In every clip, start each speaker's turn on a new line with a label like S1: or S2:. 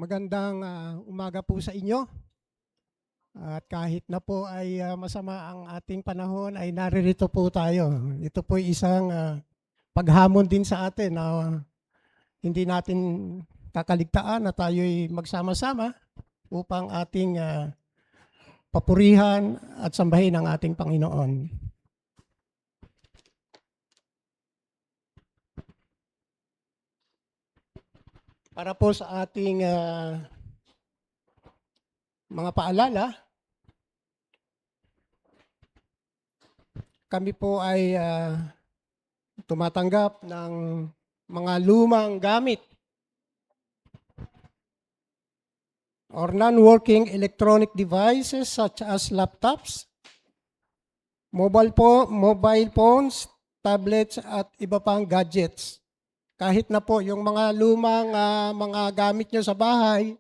S1: Magandang umaga po sa inyo. At kahit na po ay masama ang ating panahon, ay naririto po tayo. Ito po ay isang paghamon din sa atin na hindi natin kakaligtaan na tayo'y magsama-sama upang ating papurihan at sambahin ang ating Panginoon. Para po sa ating mga paalala, kami po ay tumatanggap ng mga lumang gamit or non-working electronic devices such as laptops, mobile phones, tablets at iba pang gadgets. Kahit na po yung mga lumang mga gamit nyo sa bahay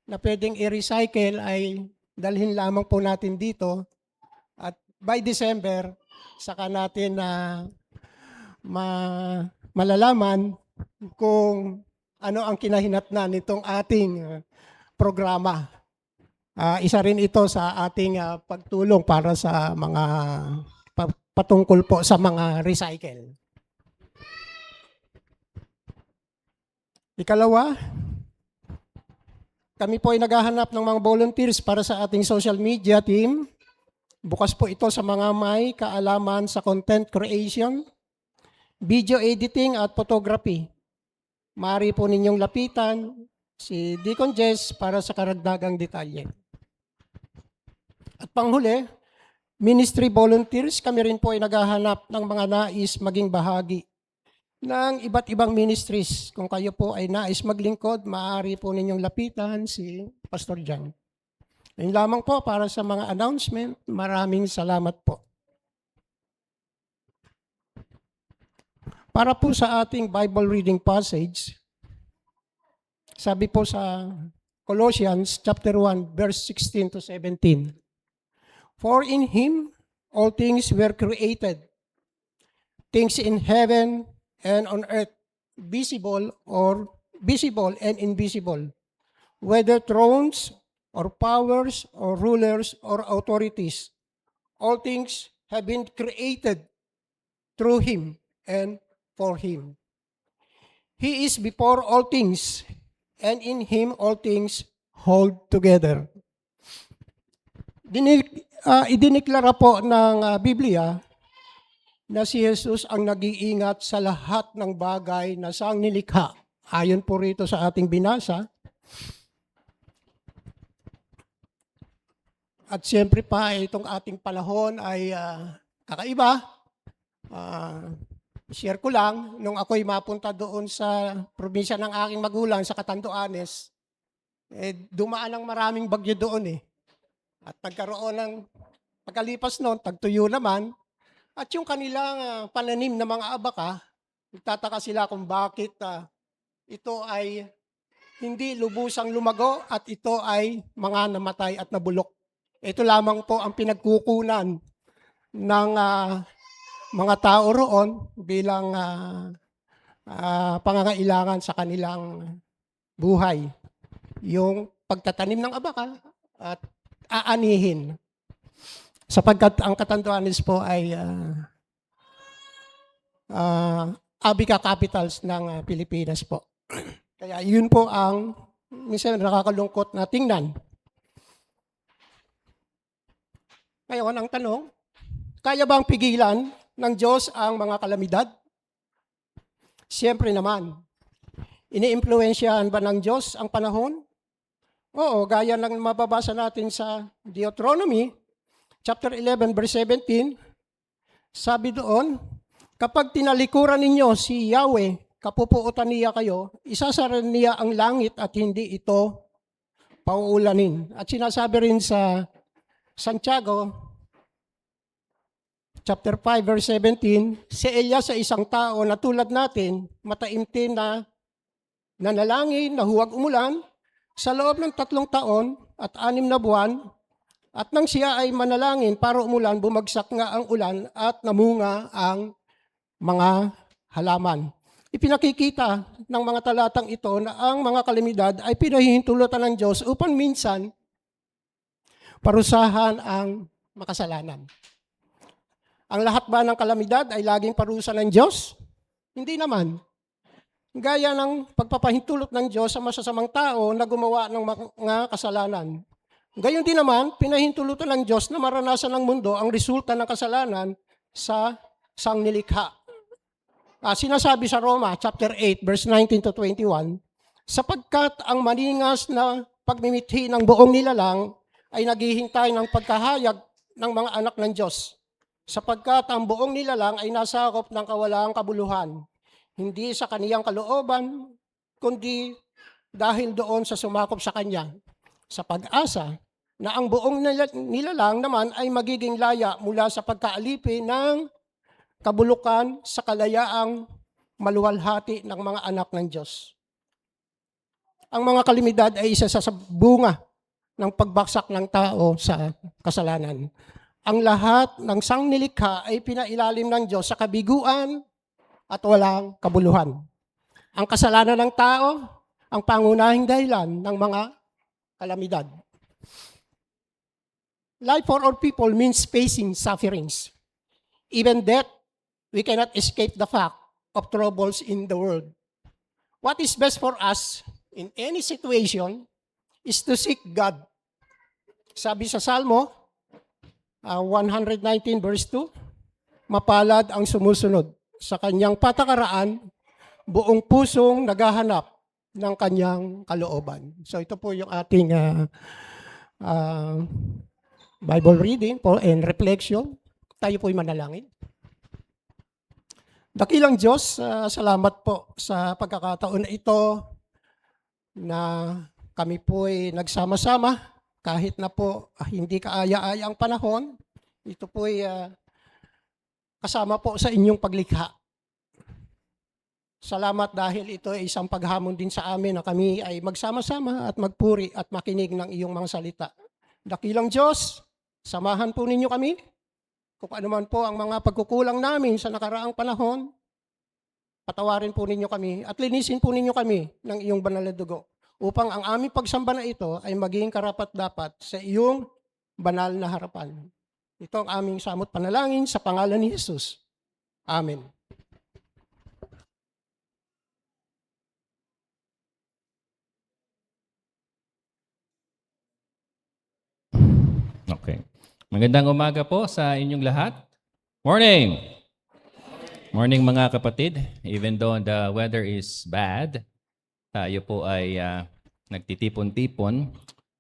S1: na pwedeng i-recycle ay dalhin lamang po natin dito. At by December, saka natin malalaman kung ano ang kinahinatnan nitong ating programa. Isa rin ito sa ating pagtulong para sa mga patungkol po sa mga recycle. Ikalawa, kami po ay naghahanap ng mga volunteers para sa ating social media team. Bukas po ito sa mga may kaalaman sa content creation, video editing at photography. Maaari po ninyong lapitan si Deacon Jess para sa karagdagang detalye. At panghuli, ministry volunteers, kami rin po ay naghahanap ng mga nais maging bahagi ng iba't ibang ministries. Kung kayo po ay nais maglingkod, maaari po ninyong lapitan si Pastor John. Yun lamang po para sa mga announcement. Maraming salamat po. Para po sa ating Bible reading passage, sabi po sa Colossians chapter 1, verse 16 to 17. For in Him all things were created, things in heaven and on earth, visible and invisible, whether thrones or powers or rulers or authorities. All things have been created through Him and for Him. He is before all things, and in Him all things hold together. Idiniklara po ng Biblia na si Jesus ang nag-iingat sa lahat ng bagay na siyang nilikha. Ayon po rito sa ating binasa. At siyempre pa, itong ating panahon ay kakaiba. Share ko lang, nung ako'y mapunta doon sa probinsya ng aking magulang sa Catanduanes, dumaan ng maraming bagyo doon eh. At nagkaroon ng pagkalipas noon, tagtuyo naman. At yung kanilang pananim na mga abaka, nagtataka sila kung bakit ito ay hindi lubusang lumago at ito ay mga namatay at nabulok. Ito lamang po ang pinagkukunan ng mga tao roon bilang pangangailangan sa kanilang buhay. Yung pagtatanim ng abaka at aanihin. Sapagkat ang Catanduanes po ay Abika capitals ng Pilipinas po. Kaya yun po ang minsan nakakalungkot na tingnan. Ngayon, ang tanong, kaya bang pigilan ng Diyos ang mga kalamidad? Siyempre naman. Iniimpluwensyahan ba ng Diyos ang panahon? Oo, gaya ng mababasa natin sa Deuteronomy, chapter 11, verse 17, sabi doon, kapag tinalikuran ninyo si Yahweh, kapupuutan niya kayo, isasara niya ang langit at hindi ito pauulanin. At sinasabi rin sa Santiago, chapter 5, verse 17, si Elias sa isang tao na tulad natin, mataimtim na nanalangin na huwag umulan, sa loob ng 3 taon at 6 na buwan, at nang siya ay manalangin para umulan, bumagsak nga ang ulan at namunga ang mga halaman. ipinakikita ng mga talatang ito na ang mga kalamidad ay pinahihintulutan ng Diyos upang minsan parusahan ang makasalanan. Ang lahat ba ng kalamidad ay laging parusa ng Diyos? Hindi naman. Gaya ng pagpapahintulot ng Diyos sa masasamang tao na gumawa ng mga kasalanan. Gayon din naman, pinahintulutan ng Diyos na maranasan ng mundo ang resulta ng kasalanan sa sangnilikha. Sinasabi sa Roma chapter 8 verse 19 to 21, sapagkat ang maningas na pagmimithi ng buong nilalang ay naghihintay ng pagkahayag ng mga anak ng Diyos, sapagkat ang buong nilalang ay nasakop ng kawalaang kabuluhan, hindi sa kaniyang kalooban, kundi dahil doon sa sumakop sa Kanya, sa pag-asa na ang buong nilalang naman ay magiging laya mula sa pagkaalipin ng kabulukan sa kalayaang maluwalhati ng mga anak ng Diyos. Ang mga kalamidad ay isa sa bunga ng pagbaksak ng tao sa kasalanan. Ang lahat ng sangnilikha ay pinailalim ng Diyos sa kabiguan at walang kabuluhan. Ang kasalanan ng tao, ang pangunahing dahilan ng mga kalamidad. Life for all people means facing sufferings. Even death, we cannot escape the fact of troubles in the world. What is best for us in any situation is to seek God. Sabi sa Salmo 119 verse 2, mapalad ang sumusunod sa kanyang patakaran, buong pusong naghahanap ng kanyang kalooban. So ito po yung ating Bible reading and reflection. Tayo po'y manalangin. Dakilang Diyos, salamat po sa pagkakataon na ito na kami po'y nagsama-sama kahit na po hindi kaaya-aya ang panahon. Ito po'y kasama po sa inyong paglikha. Salamat dahil ito ay isang paghamon din sa amin na kami ay magsama-sama at magpuri at makinig ng iyong mga salita. Dakilang Diyos, samahan po ninyo kami. Kung ano man po ang mga pagkukulang namin sa nakaraang panahon, patawarin po ninyo kami at linisin po ninyo kami ng iyong banal na dugo upang ang aming pagsamba na ito ay maging karapat-dapat sa iyong banal na harapan. Ito ang aming samot panalangin sa pangalan ni Jesus. Amen.
S2: Okay. Magandang umaga po sa inyong lahat. Morning! Morning mga kapatid. Even though the weather is bad, tayo po ay nagtitipon-tipon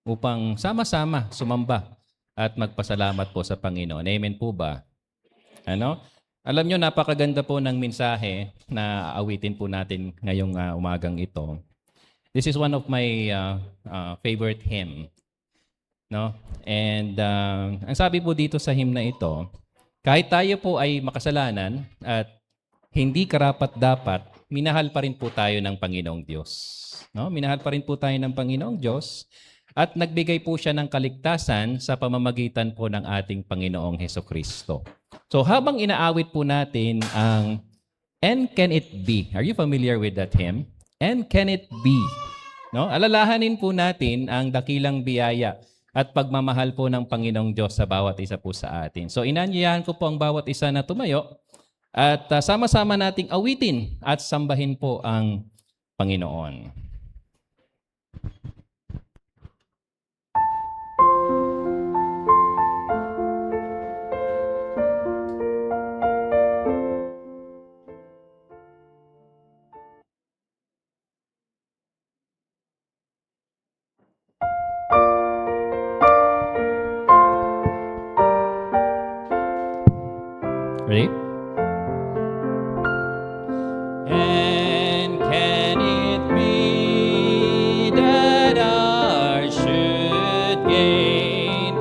S2: upang sama-sama sumamba at magpasalamat po sa Panginoon. Amen po ba? Ano? Alam nyo, napakaganda po ng mensahe na awitin po natin ngayong umagang ito. This is one of my favorite hymn. No? And ang sabi po dito sa hymn na ito, kahit tayo po ay makasalanan at hindi karapat-dapat, minahal pa rin po tayo ng Panginoong Diyos. No? Minahal pa rin po tayo ng Panginoong Diyos at nagbigay po siya ng kaligtasan sa pamamagitan po ng ating Panginoong Hesukristo. So habang inaawit po natin ang And Can It Be? Are you familiar with that hymn? And Can It Be? No? Alalahanin po natin ang dakilang biyaya at pagmamahal po ng Panginoong Diyos sa bawat isa po sa atin. So inanyayahan ko po ang bawat isa na tumayo at sama-sama nating awitin at sambahin po ang Panginoon. Ready? And can it be that I should gain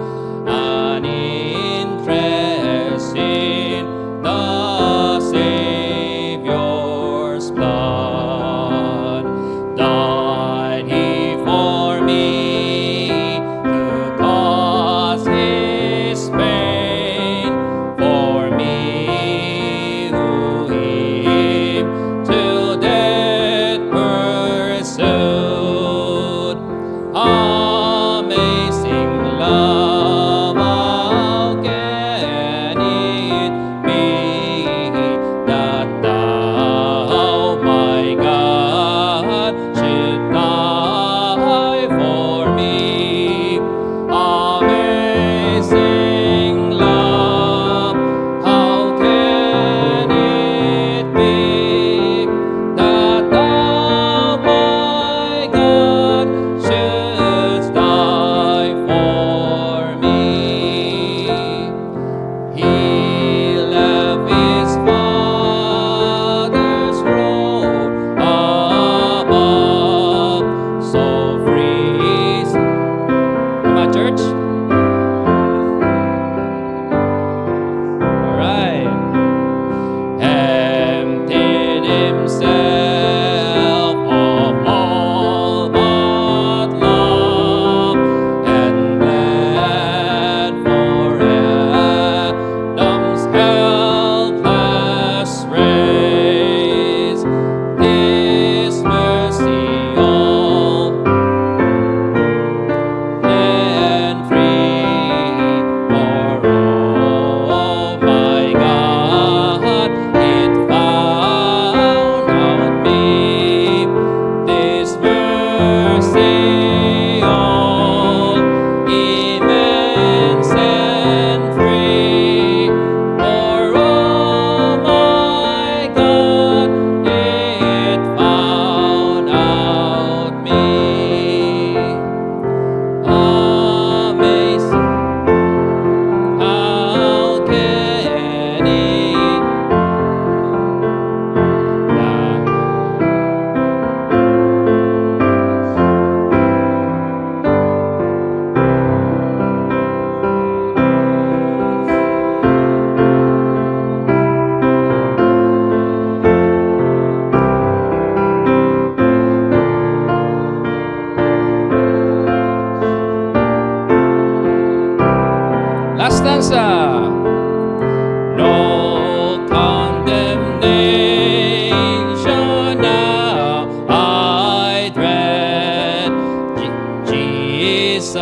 S2: an interest in the Savior's blood? Died He for me to cause His pain, for me stanza. No condemnation now I dread. Jesus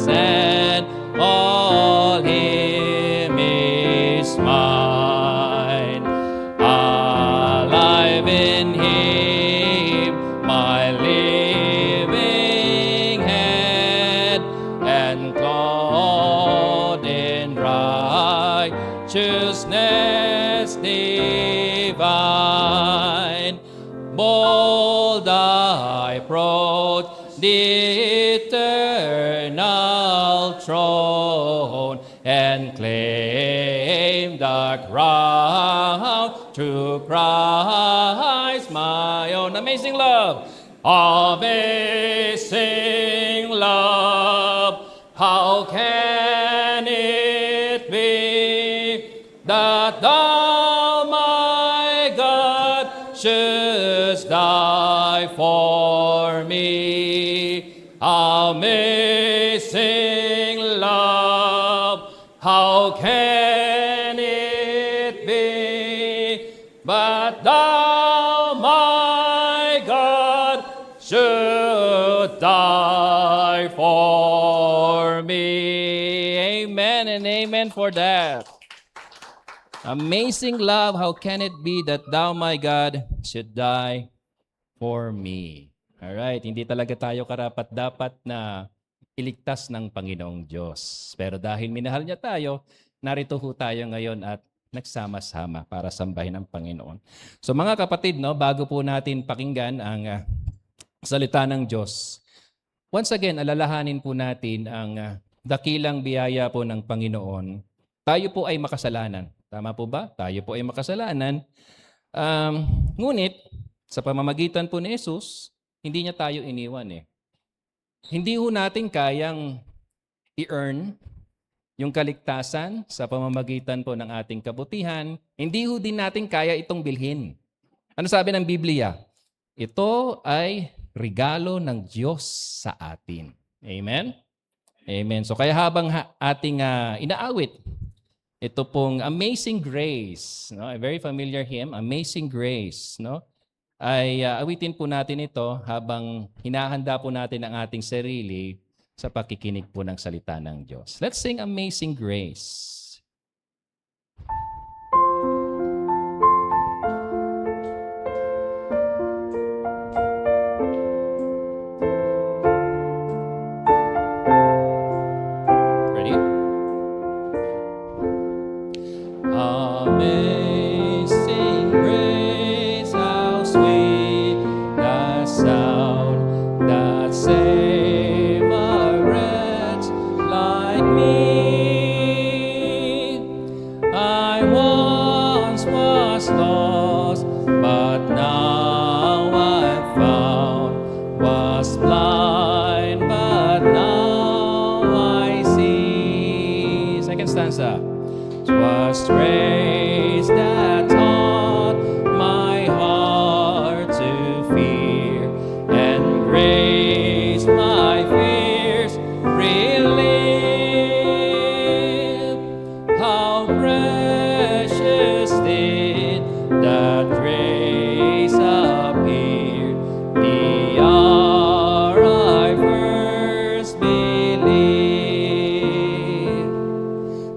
S2: and all Him is mine. Alive in Him, my living head, and clothed in righteousness divine. Bold I approach the eternal throne and claim the crown through Christ my own. Amazing love, amazing love. How can it be that thou, my God, shouldst die for me? Amazing love, how can it be but thou, my God, should die for me? Amen and amen for that. Amazing love, how can it be that thou, my God, should die for me? Alright, hindi talaga tayo karapat-dapat na iligtas ng Panginoong Diyos. Pero dahil minahal niya tayo, narito ho tayo ngayon at nagsama-sama para sambahin ang Panginoon. So mga kapatid, no, bago po natin pakinggan ang salita ng Diyos, once again, alalahanin po natin ang dakilang biyaya po ng Panginoon. Tayo po ay makasalanan. Tama po ba? Tayo po ay makasalanan. Ngunit, sa pamamagitan po ni Jesus, hindi niya tayo iniwan eh. Hindi ho natin kayang i-earn yung kaligtasan sa pamamagitan po ng ating kabutihan. Hindi ho din natin kaya itong bilhin. Ano sabi ng Biblia? Ito ay regalo ng Diyos sa atin. Amen? Amen. So kaya habang ating inaawit, ito pong Amazing Grace, no? A very familiar hymn, Amazing Grace, no? Ay awitin po natin ito habang hinahanda po natin ang ating sarili sa pakikinig po ng salita ng Diyos. Let's sing Amazing Grace. Ready? Amazing grace, how sweet the sound that saved a wretch like me. I once was lost, but now I'm found. Was blind, but now I see. Second stanza. 'Twas grace that taught my heart to fear, and grace my fears relieved. How precious did that grace appear the hour I first believed.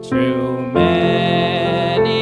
S2: Through many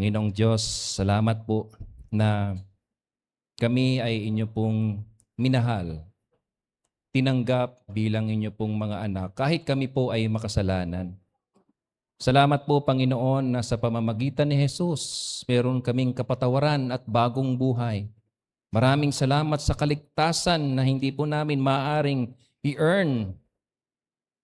S2: Panginoong Diyos, salamat po na kami ay inyo pong minahal, tinanggap bilang inyo pong mga anak, kahit kami po ay makasalanan. Salamat po, Panginoon, na sa pamamagitan ni Jesus, meron kaming kapatawaran at bagong buhay. Maraming salamat sa kaligtasan na hindi po namin maaaring i-earn,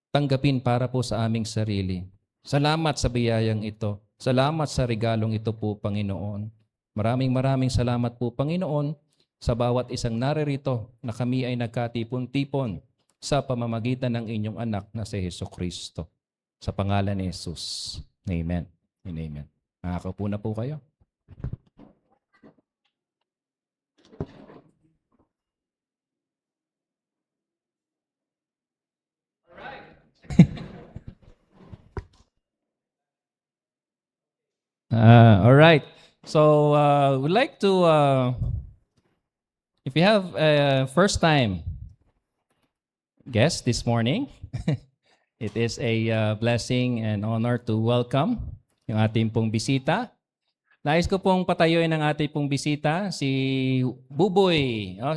S2: tanggapin para po sa aming sarili. Salamat sa biyayang ito. Salamat sa regalong ito po, Panginoon. Maraming salamat po, Panginoon, sa bawat isang naririto na kami ay nagkatipon-tipon sa pamamagitan ng inyong anak na si Jesucristo. Sa pangalan ni Jesus. Amen and amen. Nakakaupo na po kayo. All right. So, we'd like to, if you have a first time guest this morning, it is a blessing and honor to welcome yung ating pong bisita. Nais ko pong patayuin ang ating pong bisita, si Buboy. Oh,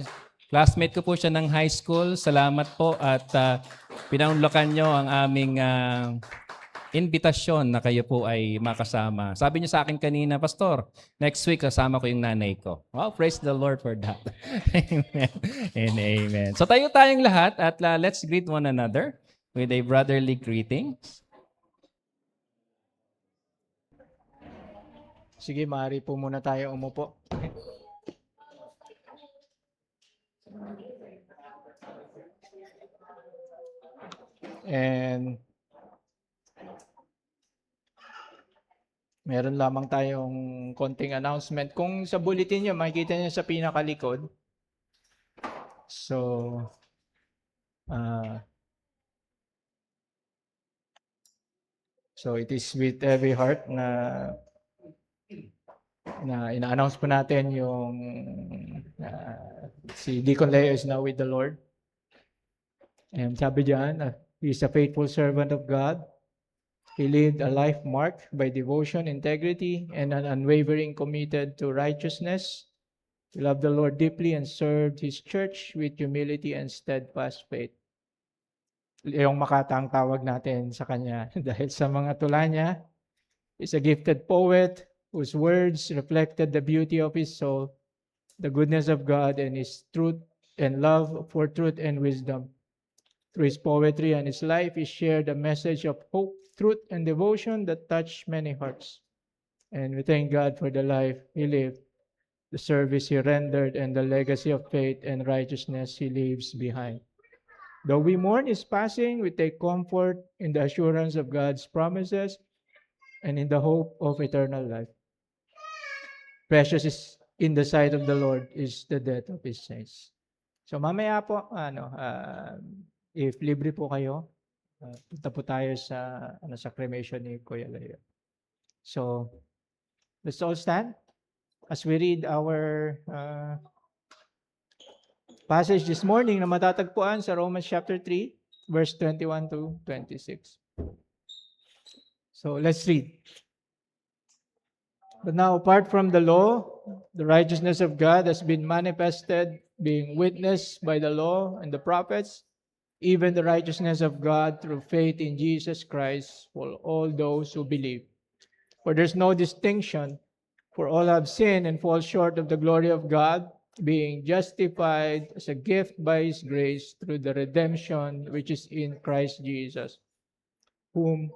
S2: classmate ko po siya ng high school. Salamat po at pinaunlakan nyo ang aming invitasyon na kayo po ay makasama. Sabi niyo sa akin kanina, Pastor, next week kasama ko yung nanay ko. Wow, praise the Lord for that. Amen and amen. So tayo tayong lahat at let's greet one another with a brotherly greeting.
S3: Sige, maaari po muna tayo umupo. And meron lamang tayong konting announcement. Kung sa bulletin nyo, makikita nyo sa pinakalikod. So, it is with every heart na ina-announce po natin yung si Deacon Leo is now with the Lord. And sabi diyan, he is a faithful servant of God. He lived a life marked by devotion, integrity, and an unwavering committed to righteousness. He loved the Lord deeply and served his church with humility and steadfast faith. Yung Makata ang tawag natin sa kanya dahil sa mga tula niya. He's a gifted poet whose words reflected the beauty of his soul, the goodness of God, and his truth and love for truth and wisdom. Through his poetry and his life, he shared a message of hope, truth, and devotion that touched many hearts. And we thank God for the life he lived, the service he rendered, and the legacy of faith and righteousness he leaves behind. Though we mourn his passing, we take comfort in the assurance of God's promises and in the hope of eternal life. Precious is in the sight of the Lord is the death of his saints. So mamaya po, if libre po kayo, punta po tayo sa cremation ni Kuya Leo. So, let's all stand as we read our passage this morning na matatagpuan sa Romans chapter 3, verse 21 to 26. So, let's read. But now, apart from the law, the righteousness of God has been manifested, being witnessed by the law and the prophets, even the righteousness of God through faith in Jesus Christ for all those who believe. For there's no distinction, for all have sinned and fall short of the glory of God, being justified as a gift by his grace through the redemption which is in Christ Jesus, whom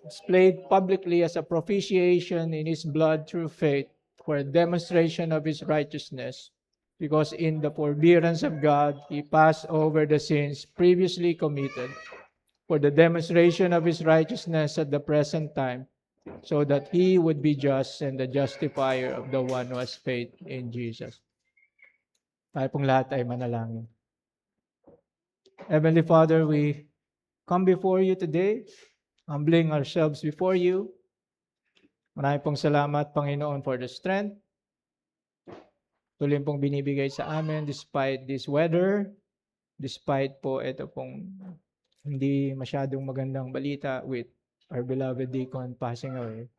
S3: displayed publicly as a propitiation in his blood through faith for a demonstration of his righteousness, because in the forbearance of God he passed over the sins previously committed for the demonstration of his righteousness at the present time, so that he would be just and the justifier of the one who has faith in Jesus. Tayo pong lahat ay manalangin. Heavenly Father, we come before you today, humbling ourselves before you. Maraming pong salamat, Panginoon, for the strength. Tuloy pong binibigay sa amin despite this weather, despite po ito pong hindi masyadong magandang balita with our beloved Deacon passing away.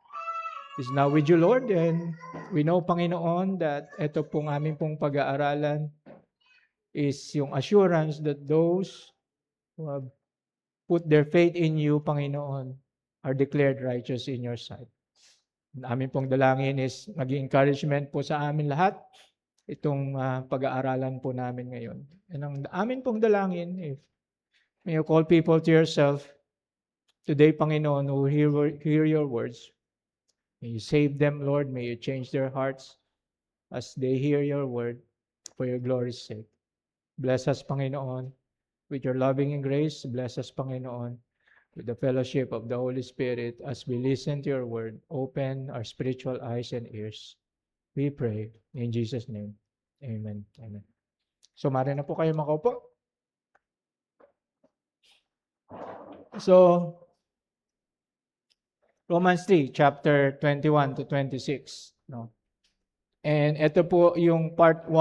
S3: is now with you, Lord. And we know, Panginoon, that ito pong aming pong pag-aaralan is yung assurance that those who have put their faith in you, Panginoon, are declared righteous in your sight. Ang aming pong dalangin is maging encouragement po sa amin lahat itong pag-aaralan po namin ngayon. And ang amin pong dalangin, if may you call people to yourself today, Panginoon, who hear your words, may you save them, Lord. May you change their hearts as they hear your word for your glory's sake. Bless us, Panginoon, with your loving and grace. Bless us, Panginoon, with the fellowship of the Holy Spirit as we listen to your word. Open our spiritual eyes and ears. We pray in Jesus' name. Amen. Amen. So, mari na po kayo makaupo. So, Romans 3, chapter 21 to 26. No? And ito po yung part 1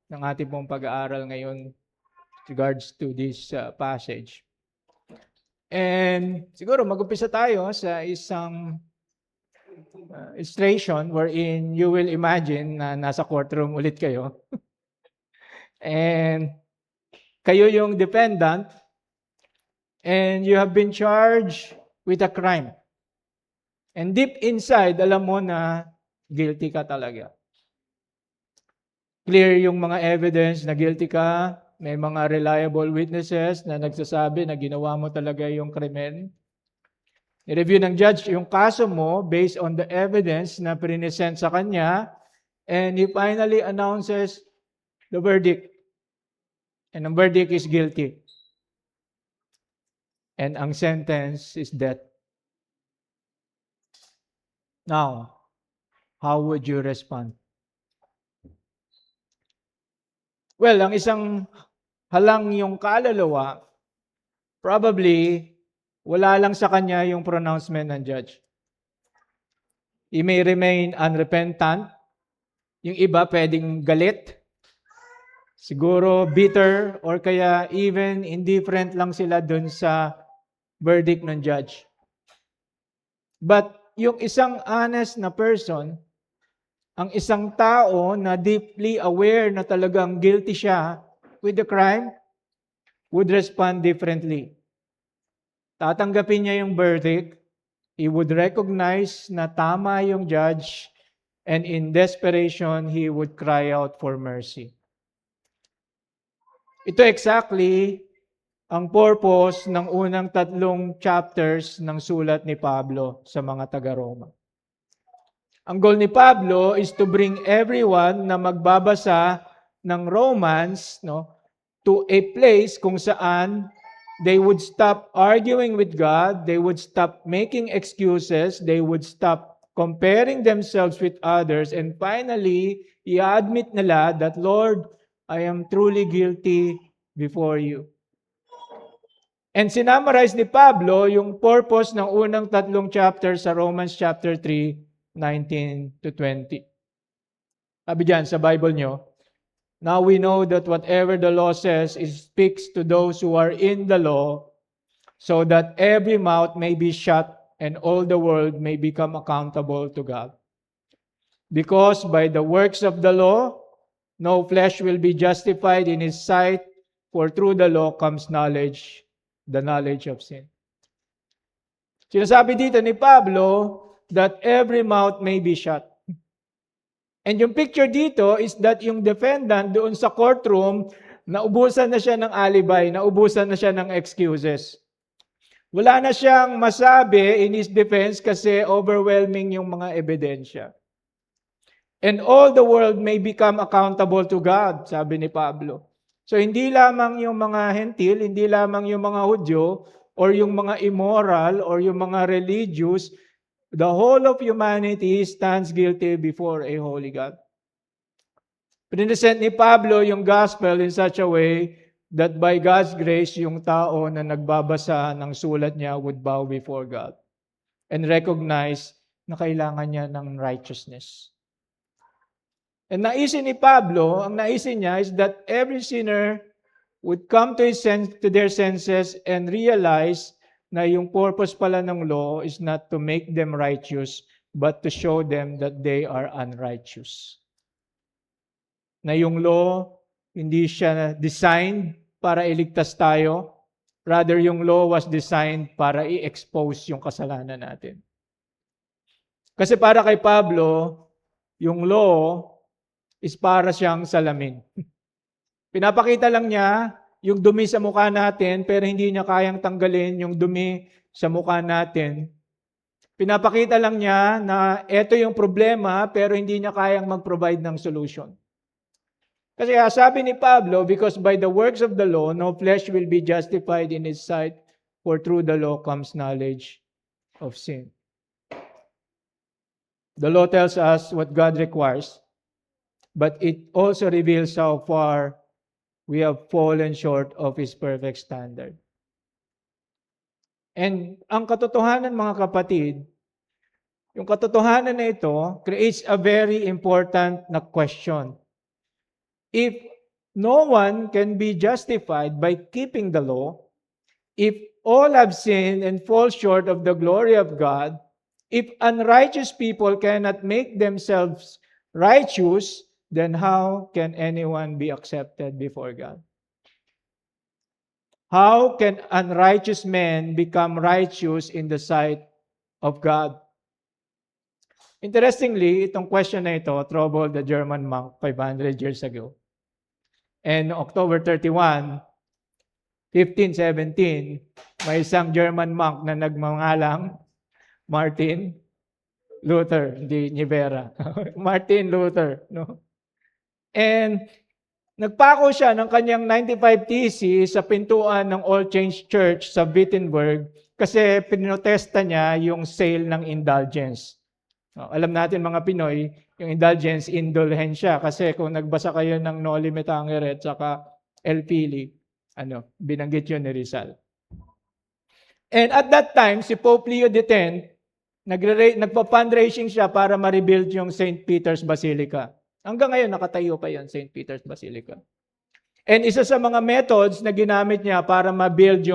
S3: ng ating pong pag-aaral ngayon with regards to this passage. And siguro mag-umpisa tayo sa isang illustration wherein you will imagine na nasa courtroom ulit kayo. And kayo yung defendant and you have been charged with a crime. And deep inside, alam mo na guilty ka talaga. Clear yung mga evidence na guilty ka. May mga reliable witnesses na nagsasabi na ginawa mo talaga yung krimen. I-review ng judge yung kaso mo based on the evidence na present sa kanya, and he finally announces the verdict. And ang verdict is guilty. And ang sentence is death. Now, how would you respond? Well, ang isang halang yung kaluluwa, probably, wala lang sa kanya yung pronouncement ng judge. He may remain unrepentant. Yung iba pwedeng galit. Siguro bitter or kaya even indifferent lang sila dun sa verdict ng judge. But yung isang honest na person, ang isang tao na deeply aware na talagang guilty siya with the crime, would respond differently. Tatanggapin niya yung verdict, he would recognize na tama yung judge, and in desperation, he would cry out for mercy. Ito exactly ang purpose ng unang 3 chapters ng sulat ni Pablo sa mga taga-Roma. Ang goal ni Pablo is to bring everyone na magbabasa ng Romans, to a place kung saan they would stop arguing with God, they would stop making excuses, they would stop comparing themselves with others, and finally, i-admit nila that, Lord, I am truly guilty before you. And sinummarize ni Pablo yung purpose ng unang 3 chapters sa Romans chapter 3, 19 to 20. Sabi dyan sa Bible nyo, now we know that whatever the law says, it speaks to those who are in the law, so that every mouth may be shut and all the world may become accountable to God. Because by the works of the law, no flesh will be justified in his sight, for through the law comes knowledge, the knowledge of sin. Sinasabi dito ni Pablo that every mouth may be shut. And yung picture dito is that yung defendant doon sa courtroom, naubusan na siya ng alibi, naubusan na siya ng excuses. Wala na siyang masabi in his defense kasi overwhelming yung mga ebidensya. And all the world may become accountable to God, sabi ni Pablo. So hindi lamang yung mga hentil, hindi lamang yung mga Hudyo, or yung mga immoral, or yung mga religious, the whole of humanity stands guilty before a holy God. Present ni Pablo yung gospel in such a way that by God's grace, yung tao na nagbabasa ng sulat niya would bow before God and recognize na kailangan niya ng righteousness. And naisin ni Pablo, ang naisin niya is that every sinner would come to their senses and realize na yung purpose pala ng law is not to make them righteous, but to show them that they are unrighteous. Na yung law, hindi siya designed para iligtas tayo. Rather, yung law was designed para i-expose yung kasalanan natin. Kasi para kay Pablo, yung law is para siyang salamin. Pinapakita lang niya yung dumi sa mukha natin, pero hindi niya kayang tanggalin yung dumi sa mukha natin. Pinapakita lang niya na ito yung problema, pero hindi niya kayang mag-provide ng solution. Kasi sabi ni Pablo, because by the works of the law, no flesh will be justified in his sight, for through the law comes knowledge of sin. The law tells us what God requires, but it also reveals how far we have fallen short of His perfect standard. And ang katotohanan, mga kapatid, yung katotohanan na ito creates a very important na question. If no one can be justified by keeping the law, if all have sinned and fall short of the glory of God, if unrighteous people cannot make themselves righteous, then how can anyone be accepted before God? How can unrighteous men become righteous in the sight of God? Interestingly, itong question na ito troubled the German monk 500 years ago. And October 31, 1517, may isang German monk na nagmangalang Martin Luther, hindi Nivera. Martin Luther, no? And nagpako siya ng kanyang 95 thesis sa pintuan ng All Saints Church sa Wittenberg kasi pinotesta niya yung sale ng indulgence. Alam natin mga Pinoy, yung indulgence, indulhensya. Kasi kung nagbasa kayo ng Noli Me Tangere at saka El Pili, binanggit yun ni Rizal. And at that time, si Pope Leo X, nagpa-fundraising siya para ma-rebuild yung St. Peter's Basilica. Hanggang ngayon, nakatayo pa yun, St. Peter's Basilica. And isa sa mga methods na ginamit niya para ma-rebuild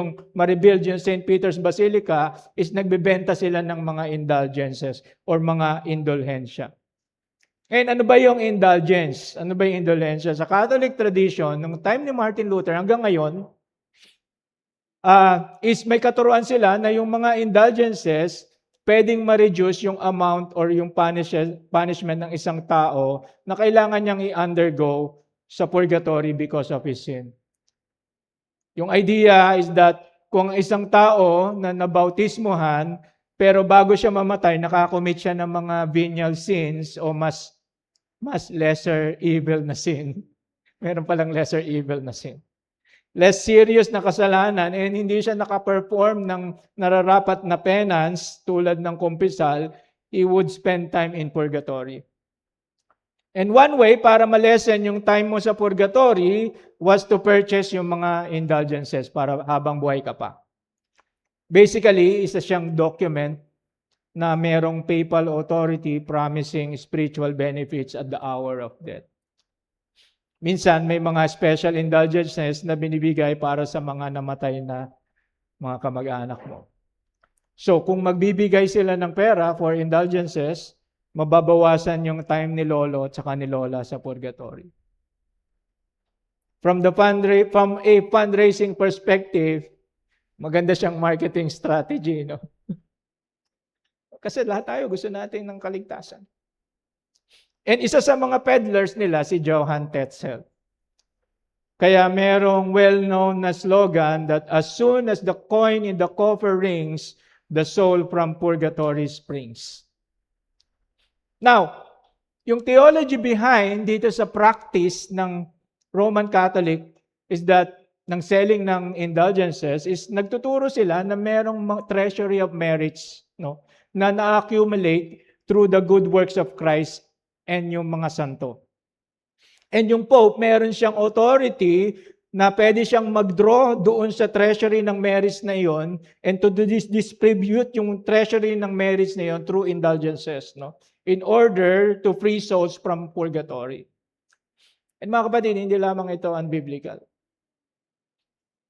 S3: yung St. Peter's Basilica is nagbebenta sila ng mga indulgences or mga indulhensya. And ano ba yung indulgence? Ano ba yung indulhensya? Sa Catholic tradition, nung time ni Martin Luther hanggang ngayon, is may katuruan sila na yung mga indulgences pwedeng ma-reduce yung amount or yung punishment ng isang tao na kailangan niyang i-undergo sa purgatory because of his sin. Yung idea is that kung isang tao na nabautismuhan, pero bago siya mamatay, nakakommit siya ng mga venial sins o mas lesser evil na sin. Meron palang lesser evil na sin. Less serious na kasalanan and hindi siya nakaperform ng nararapat na penance tulad ng kumpisal, he would spend time in purgatory. And one way para malesen yung time mo sa purgatory was to purchase yung mga indulgences para habang buhay ka pa. Basically, isa siyang document na merong papal authority promising spiritual benefits at the hour of death. Minsan, may mga special indulgences na binibigay para sa mga namatay na mga kamag-anak mo. So, kung magbibigay sila ng pera for indulgences, mababawasan yung time ni Lolo at saka ni Lola sa purgatory. From a fundraising perspective, maganda siyang marketing strategy, no? Kasi lahat tayo gusto natin ng kaligtasan. And isa sa mga peddlers nila, si Johann Tetzel. Kaya merong well-known na slogan that as soon as the coin in the coffer rings, the soul from purgatory springs. Now, yung theology behind dito sa practice ng Roman Catholic is that ng selling ng indulgences is nagtuturo sila na merong treasury of merits, no, na na-accumulate through the good works of Christ and yung mga santo. And yung Pope, meron siyang authority na pwede siyang mag-draw doon sa treasury ng merits na yon and to distribute yung treasury ng merits na yon through indulgences, no? In order to free souls from purgatory. And mga kapatid, hindi lamang ito unbiblical.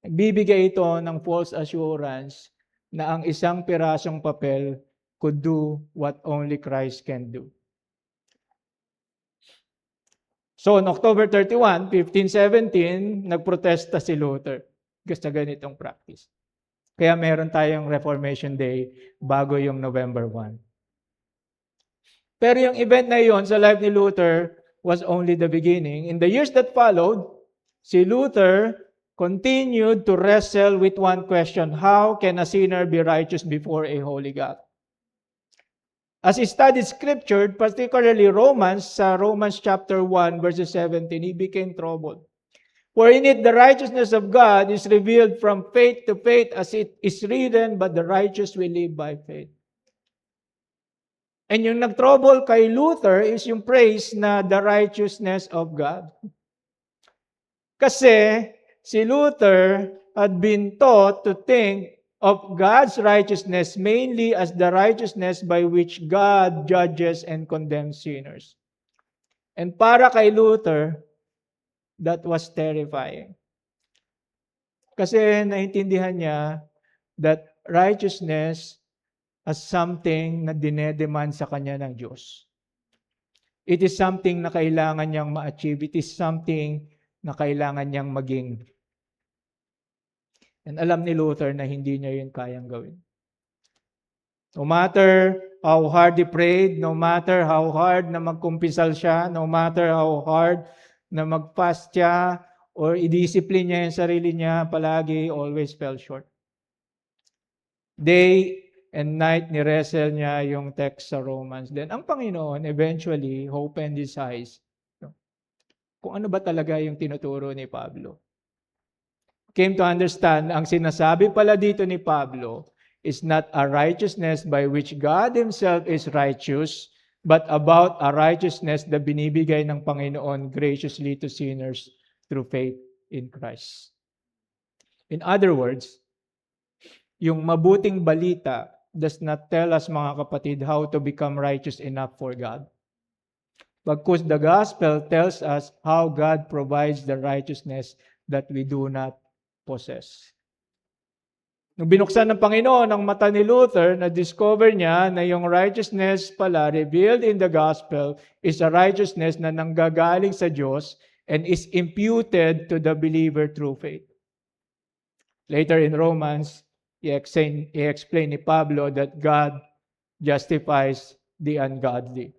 S3: Nagbibigay ito ng false assurance na ang isang pirasong papel could do what only Christ can do. So, on October 31, 1517, nagprotesta si Luther sa ganitong practice. Kaya meron tayong Reformation Day bago yung November 1. Pero yung event na yon sa life ni Luther was only the beginning. In the years that followed, si Luther continued to wrestle with one question: how can a sinner be righteous before a holy God? As he studied Scripture, particularly Romans chapter 1, verses 17, he became troubled. For in it the righteousness of God is revealed from faith to faith, as it is written, but the righteous will live by faith. And yung nag-trouble kay Luther is yung praise na the righteousness of God. Kasi si Luther had been taught to think of God's righteousness mainly as the righteousness by which God judges and condemns sinners. And para kay Luther, that was terrifying. Kasi naintindihan niya that righteousness as something na dinedemand sa kanya ng Diyos. It is something na kailangan niyang ma-achieve. It is something na kailangan niyang maging. And alam ni Luther na hindi niya yun kayang gawin. No matter how hard he prayed, no matter how hard na magkumpisal siya, no matter how hard na mag-fast siya, or i-discipline niya yung sarili niya, palagi, always fell short. Day and night ni-wrestle niya yung text sa Romans. Then ang Panginoon eventually opened his eyes. Kung ano ba talaga yung tinuturo ni Pablo. Came to understand, ang sinasabi pala dito ni Pablo is not a righteousness by which God Himself is righteous, but about a righteousness na binibigay ng Panginoon graciously to sinners through faith in Christ. In other words, yung mabuting balita does not tell us, mga kapatid, how to become righteous enough for God. Because the gospel tells us how God provides the righteousness that we do not possess. Nung binuksan ng Panginoon ang mata ni Luther, na-discover niya na yung righteousness pala revealed in the gospel is a righteousness na nanggagaling sa Diyos and is imputed to the believer through faith. Later in Romans, i-explain ni Pablo that God justifies the ungodly.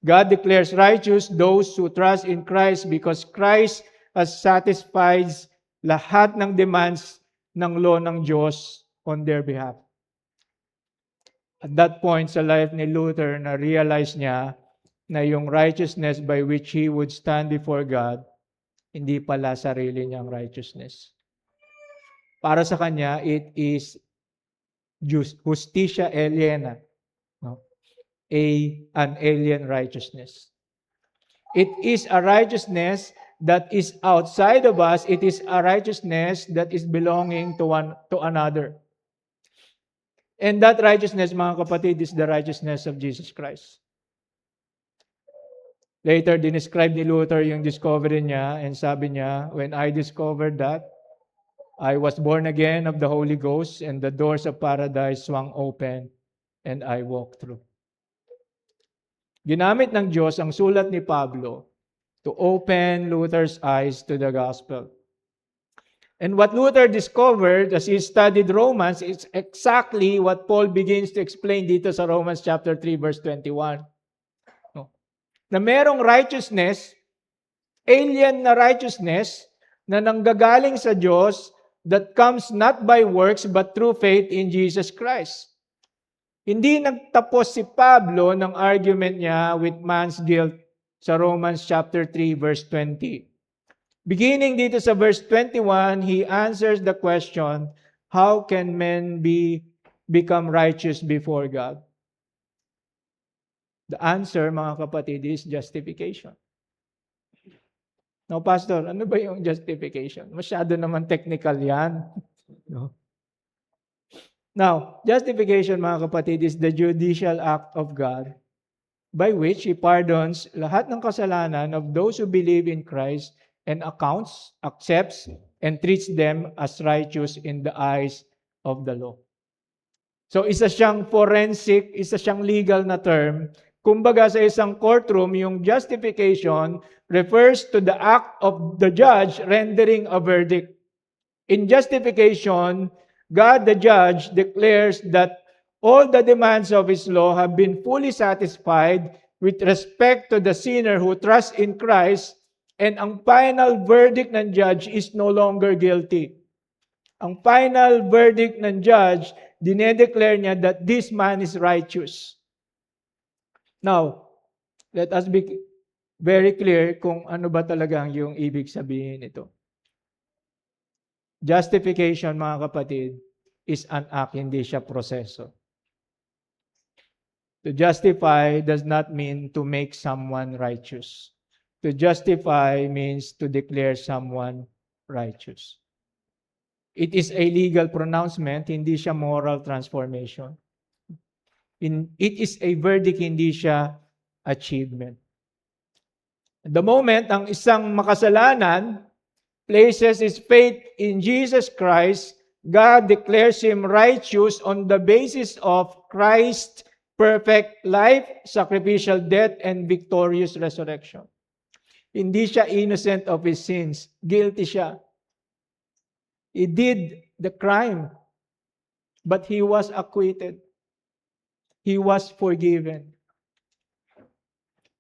S3: God declares righteous those who trust in Christ because Christ has satisfied lahat ng demands ng law ng Diyos on their behalf. At that point sa life ni Luther, na-realize niya na yung righteousness by which he would stand before God, hindi pala sarili niyang righteousness. Para sa kanya, it is justitia aliena, no? An alien righteousness. It is a righteousness that is outside of us. It is a righteousness that is belonging to another. And that righteousness, mga kapatid, is the righteousness of Jesus Christ. Later, dinescribe ni Luther yung discovery niya, and sabi niya, when I discovered that, I was born again of the Holy Ghost, and the doors of paradise swung open, and I walked through. Ginamit ng Diyos ang sulat ni Pablo to open Luther's eyes to the gospel. And what Luther discovered as he studied Romans is exactly what Paul begins to explain dito sa Romans chapter 3 verse 21. Na merong righteousness, alien na righteousness, na nanggagaling sa Diyos that comes not by works but through faith in Jesus Christ. Hindi nagtapos si Pablo ng argument niya with man's guilt sa Romans chapter 3 verse 20. Beginning dito sa verse 21, he answers the question, how can men become righteous before God? The answer, mga kapatid, is justification. Now, Pastor, ano ba yung justification? Masyado naman technical yan. No? Now, justification, mga kapatid, is the judicial act of God by which He pardons lahat ng kasalanan of those who believe in Christ and accepts, and treats them as righteous in the eyes of the law. So isa siyang forensic, isa siyang legal na term. Kumbaga sa isang courtroom, yung justification refers to the act of the judge rendering a verdict. In justification, God the judge declares that all the demands of His law have been fully satisfied with respect to the sinner who trusts in Christ, and ang final verdict ng judge is no longer guilty. Ang final verdict ng judge, dinedeclare niya that this man is righteous. Now, let us be very clear kung ano ba talaga yung ibig sabihin nito. Justification, mga kapatid, is an act, hindi siya proseso. To justify does not mean to make someone righteous. To justify means to declare someone righteous. It is a legal pronouncement, hindi siya moral transformation. It is a verdict, hindi siya achievement. The moment ang isang makasalanan places his faith in Jesus Christ, God declares him righteous on the basis of Christ's perfect life, sacrificial death, and victorious resurrection. Hindi siya innocent of his sins. Guilty siya. He did the crime, but he was acquitted. He was forgiven.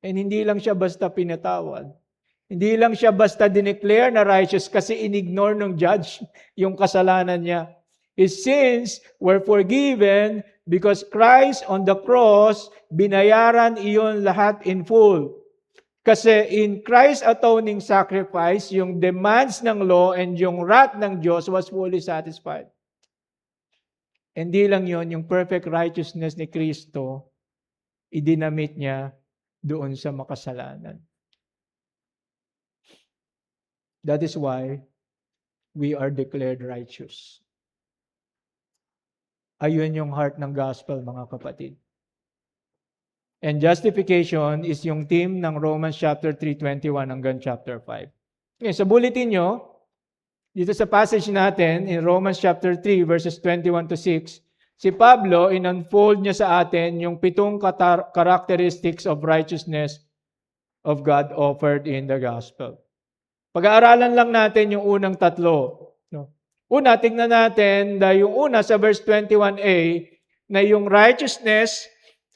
S3: And hindi lang siya basta pinatawad. Hindi lang siya basta dineclare na righteous kasi inignore ng judge yung kasalanan niya. His sins were forgiven because Christ on the cross, binayaran iyon lahat in full. Kasi in Christ's atoning sacrifice, yung demands ng law and yung wrath ng Diyos was fully satisfied. Hindi lang yon, yung perfect righteousness ni Kristo, idinamit niya doon sa makasalanan. That is why we are declared righteous. Ayun yung heart ng gospel, mga kapatid. And justification is yung theme ng Romans chapter 3:21 hanggang chapter 5. Okay, sa bulletin nyo, dito sa passage natin, in Romans chapter 3, verses 21 to 6, si Pablo, in-unfold niya sa atin yung 7 characteristics of righteousness of God offered in the gospel. Pag-aaralan lang natin yung unang 3. No? Una, tingnan natin yung una sa verse 21a, na yung righteousness,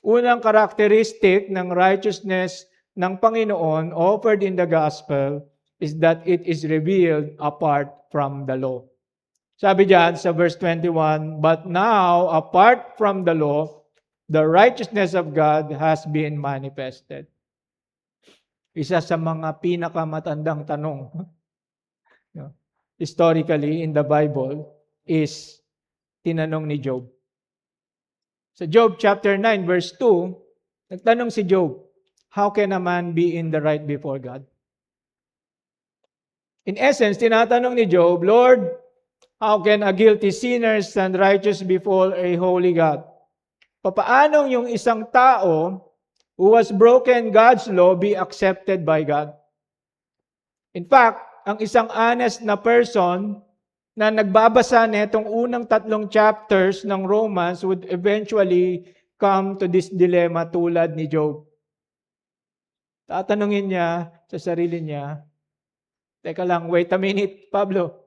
S3: unang characteristic ng righteousness ng Panginoon offered in the gospel is that it is revealed apart from the law. Sabi diyan sa verse 21, but now, apart from the law, the righteousness of God has been manifested. Isa sa mga pinakamatandang tanong historically in the Bible is tinanong ni Job. Sa Job chapter 9 verse 2, nagtanong si Job, how can a man be in the right before God? In essence, tinatanong ni Job, Lord, how can a guilty sinner stand righteous before a holy God? Papaanong yung isang tao who has broken God's law be accepted by God? In fact, ang isang honest na person na nagbabasa nitong unang 3 chapters ng Romans would eventually come to this dilemma tulad ni Job. Tatanungin niya sa sarili niya, teka lang, wait a minute, Pablo.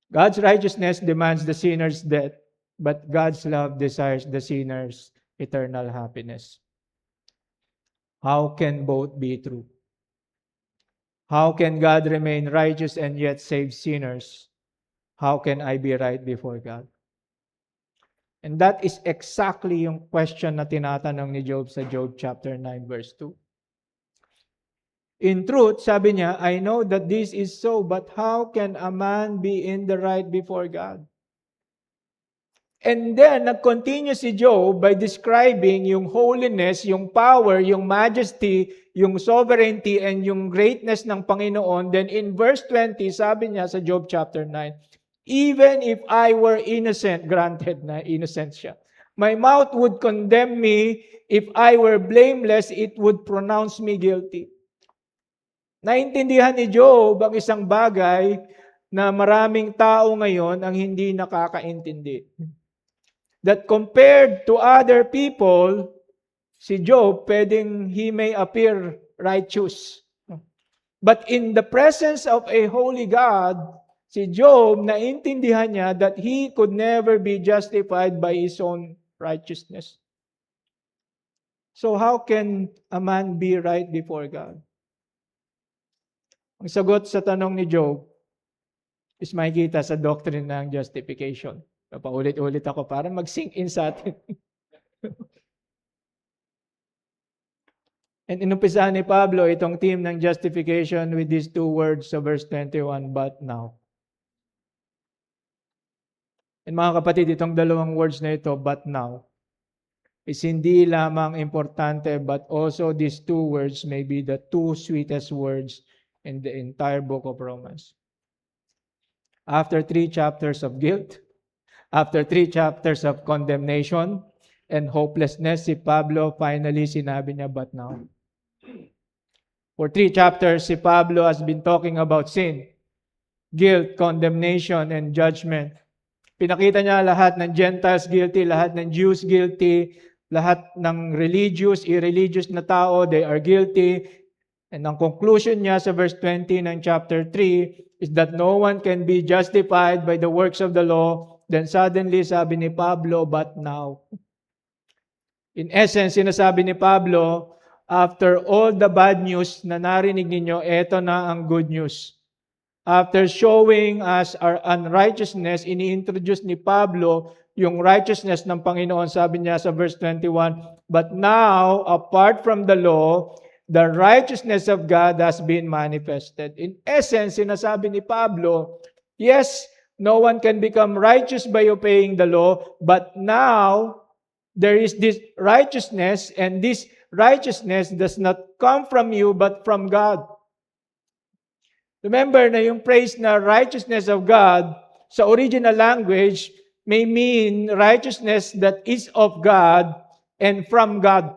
S3: God's righteousness demands the sinner's death, but God's love desires the sinner's eternal happiness. How can both be true? How can God remain righteous and yet save sinners? How can I be right before God? And that is exactly yung question na tinatanong ni Job sa Job chapter 9 verse 2. In truth, sabi niya, I know that this is so, but how can a man be in the right before God? And then, nag-continue si Job by describing yung holiness, yung power, yung majesty, yung sovereignty, and yung greatness ng Panginoon. Then in verse 20, sabi niya sa Job chapter 9, even if I were innocent, granted na innocent siya, my mouth would condemn me. If I were blameless, it would pronounce me guilty. Naintindihan ni Job ang isang bagay na maraming tao ngayon ang hindi nakakaintindi. that compared to other people, si Job, he may appear righteous. But in the presence of a holy God, si Job, naintindihan niya that he could never be justified by his own righteousness. So how can a man be right before God? Ang sagot sa tanong ni Job is makikita sa doctrine ng justification. Paulit-ulit ako para mag-sink in sa atin. And inumpisahan ni Pablo itong theme ng justification with these two words sa verse 21, but now. And mga kapatid, itong dalawang words na ito, but now, is hindi lamang importante, but also these two words may be the two sweetest words in the entire book of Romans. After 3 chapters of guilt, after 3 chapters of condemnation and hopelessness, si Pablo finally sinabi niya, but now. For 3 chapters, si Pablo has been talking about sin, guilt, condemnation, and judgment. Pinakita niya lahat ng Gentiles guilty, lahat ng Jews guilty, lahat ng religious, irreligious na tao, they are guilty. And ang conclusion niya sa verse 20 ng chapter 3 is that no one can be justified by the works of the law. Then suddenly, sabi ni Pablo, but now. In essence, sinasabi ni Pablo, after all the bad news na narinig ninyo, eto na ang good news. After showing us our unrighteousness, ini-introduce ni Pablo yung righteousness ng Panginoon. Sabi niya sa verse 21, but now, apart from the law, the righteousness of God has been manifested. In essence, sinasabi ni Pablo, yes, no one can become righteous by obeying the law, but now, there is this righteousness, and this righteousness does not come from you, but from God. Remember na yung phrase na righteousness of God, sa original language, may mean righteousness that is of God and from God.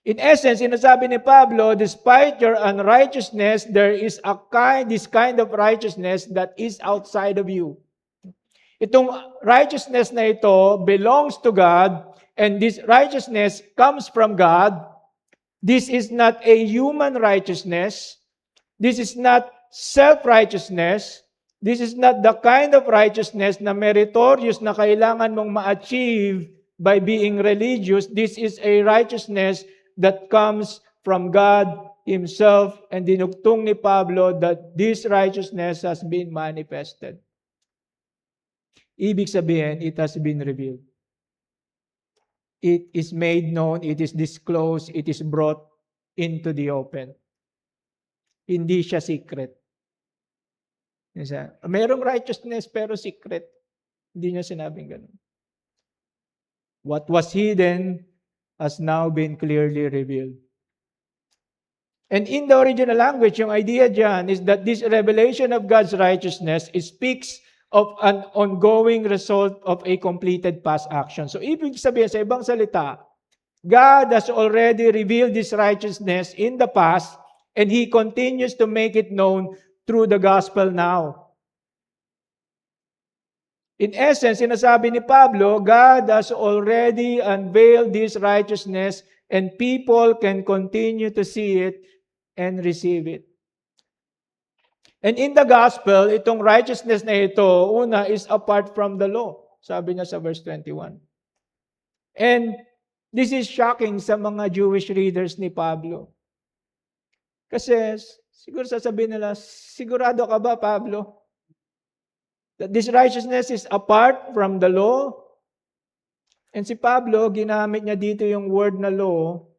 S3: In essence, sinasabi ni Pablo, despite your unrighteousness, there is this kind of righteousness that is outside of you. Itong righteousness na ito belongs to God, and this righteousness comes from God. This is not a human righteousness. This is not self-righteousness. This is not the kind of righteousness na meritorious na kailangan mong ma-achieve by being religious. This is a righteousness that comes from God Himself, and dinugtong ni Pablo that this righteousness has been manifested. Ibig sabihin, it has been revealed. It is made known, it is disclosed, it is brought into the open. Hindi siya secret. Mayroong righteousness pero secret. Hindi niya sinabing ganun. What was hidden has now been clearly revealed. And in the original language, yung idea dyan is that this revelation of God's righteousness speaks of an ongoing result of a completed past action. So, ibig sabihin, sa ibang salita, God has already revealed this righteousness in the past, and He continues to make it known through the gospel now. In essence, sinasabi ni Pablo, God has already unveiled this righteousness, and people can continue to see it and receive it. And in the gospel, itong righteousness na ito, una is apart from the law. Sabi niya sa verse 21. And this is shocking sa mga Jewish readers ni Pablo. Kasi siguro sasabihin nila, sigurado ka ba, Pablo? That this righteousness is apart from the law? And si Pablo, ginamit niya dito yung word na law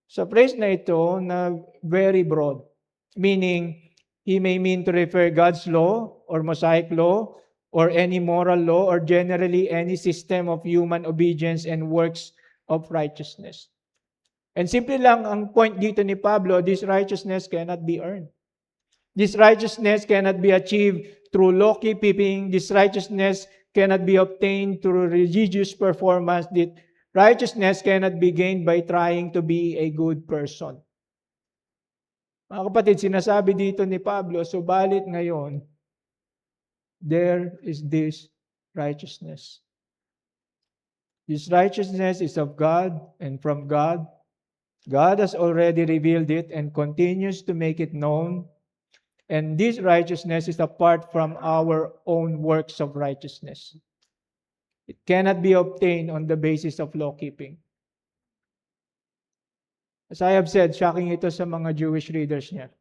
S3: sa phrase na ito na very broad. Meaning, he may mean to refer God's law or Mosaic law or any moral law or generally any system of human obedience and works of righteousness. And simply lang ang point dito ni Pablo, this righteousness cannot be earned. This righteousness cannot be achieved through law-keeping. This righteousness cannot be obtained through religious performance. This righteousness cannot be gained by trying to be a good person. Mga kapatid, sinasabi dito ni Pablo, subalit ngayon, there is this righteousness. This righteousness is of God and from God. God has already revealed it and continues to make it known. And this righteousness is apart from our own works of righteousness. It cannot be obtained on the basis of law keeping. As I have said, shocking ito sa mga Jewish readers niya.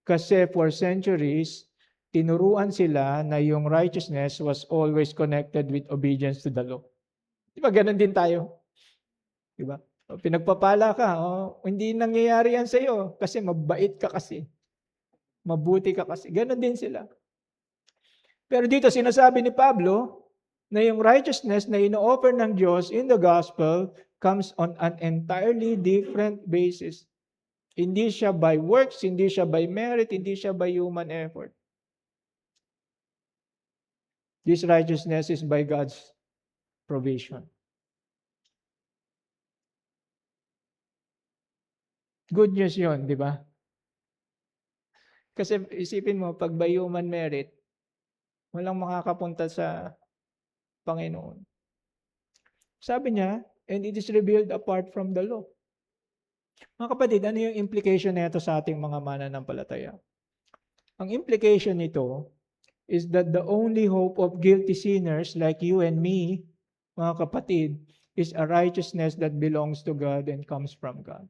S3: Kasi for centuries, tinuruan sila na yung righteousness was always connected with obedience to the law. Di ba ganun din tayo? Di ba? Pinagpapala ka, hindi nangyayari yan sa'yo kasi mabait ka kasi. Mabuti ka kasi. Ganon din sila. Pero dito sinasabi ni Pablo na yung righteousness na ino-offer ng Diyos in the gospel comes on an entirely different basis. Hindi siya by works, hindi siya by merit, hindi siya by human effort. This righteousness is by God's provision. Good news yun, di ba? Kasi isipin mo, pag by human merit, walang makakapunta sa Panginoon. Sabi niya, and it is revealed apart from the law. Mga kapatid, ano yung implication nito sa ating mga mananampalataya? Ang implication nito is that the only hope of guilty sinners like you and me, mga kapatid, is a righteousness that belongs to God and comes from God.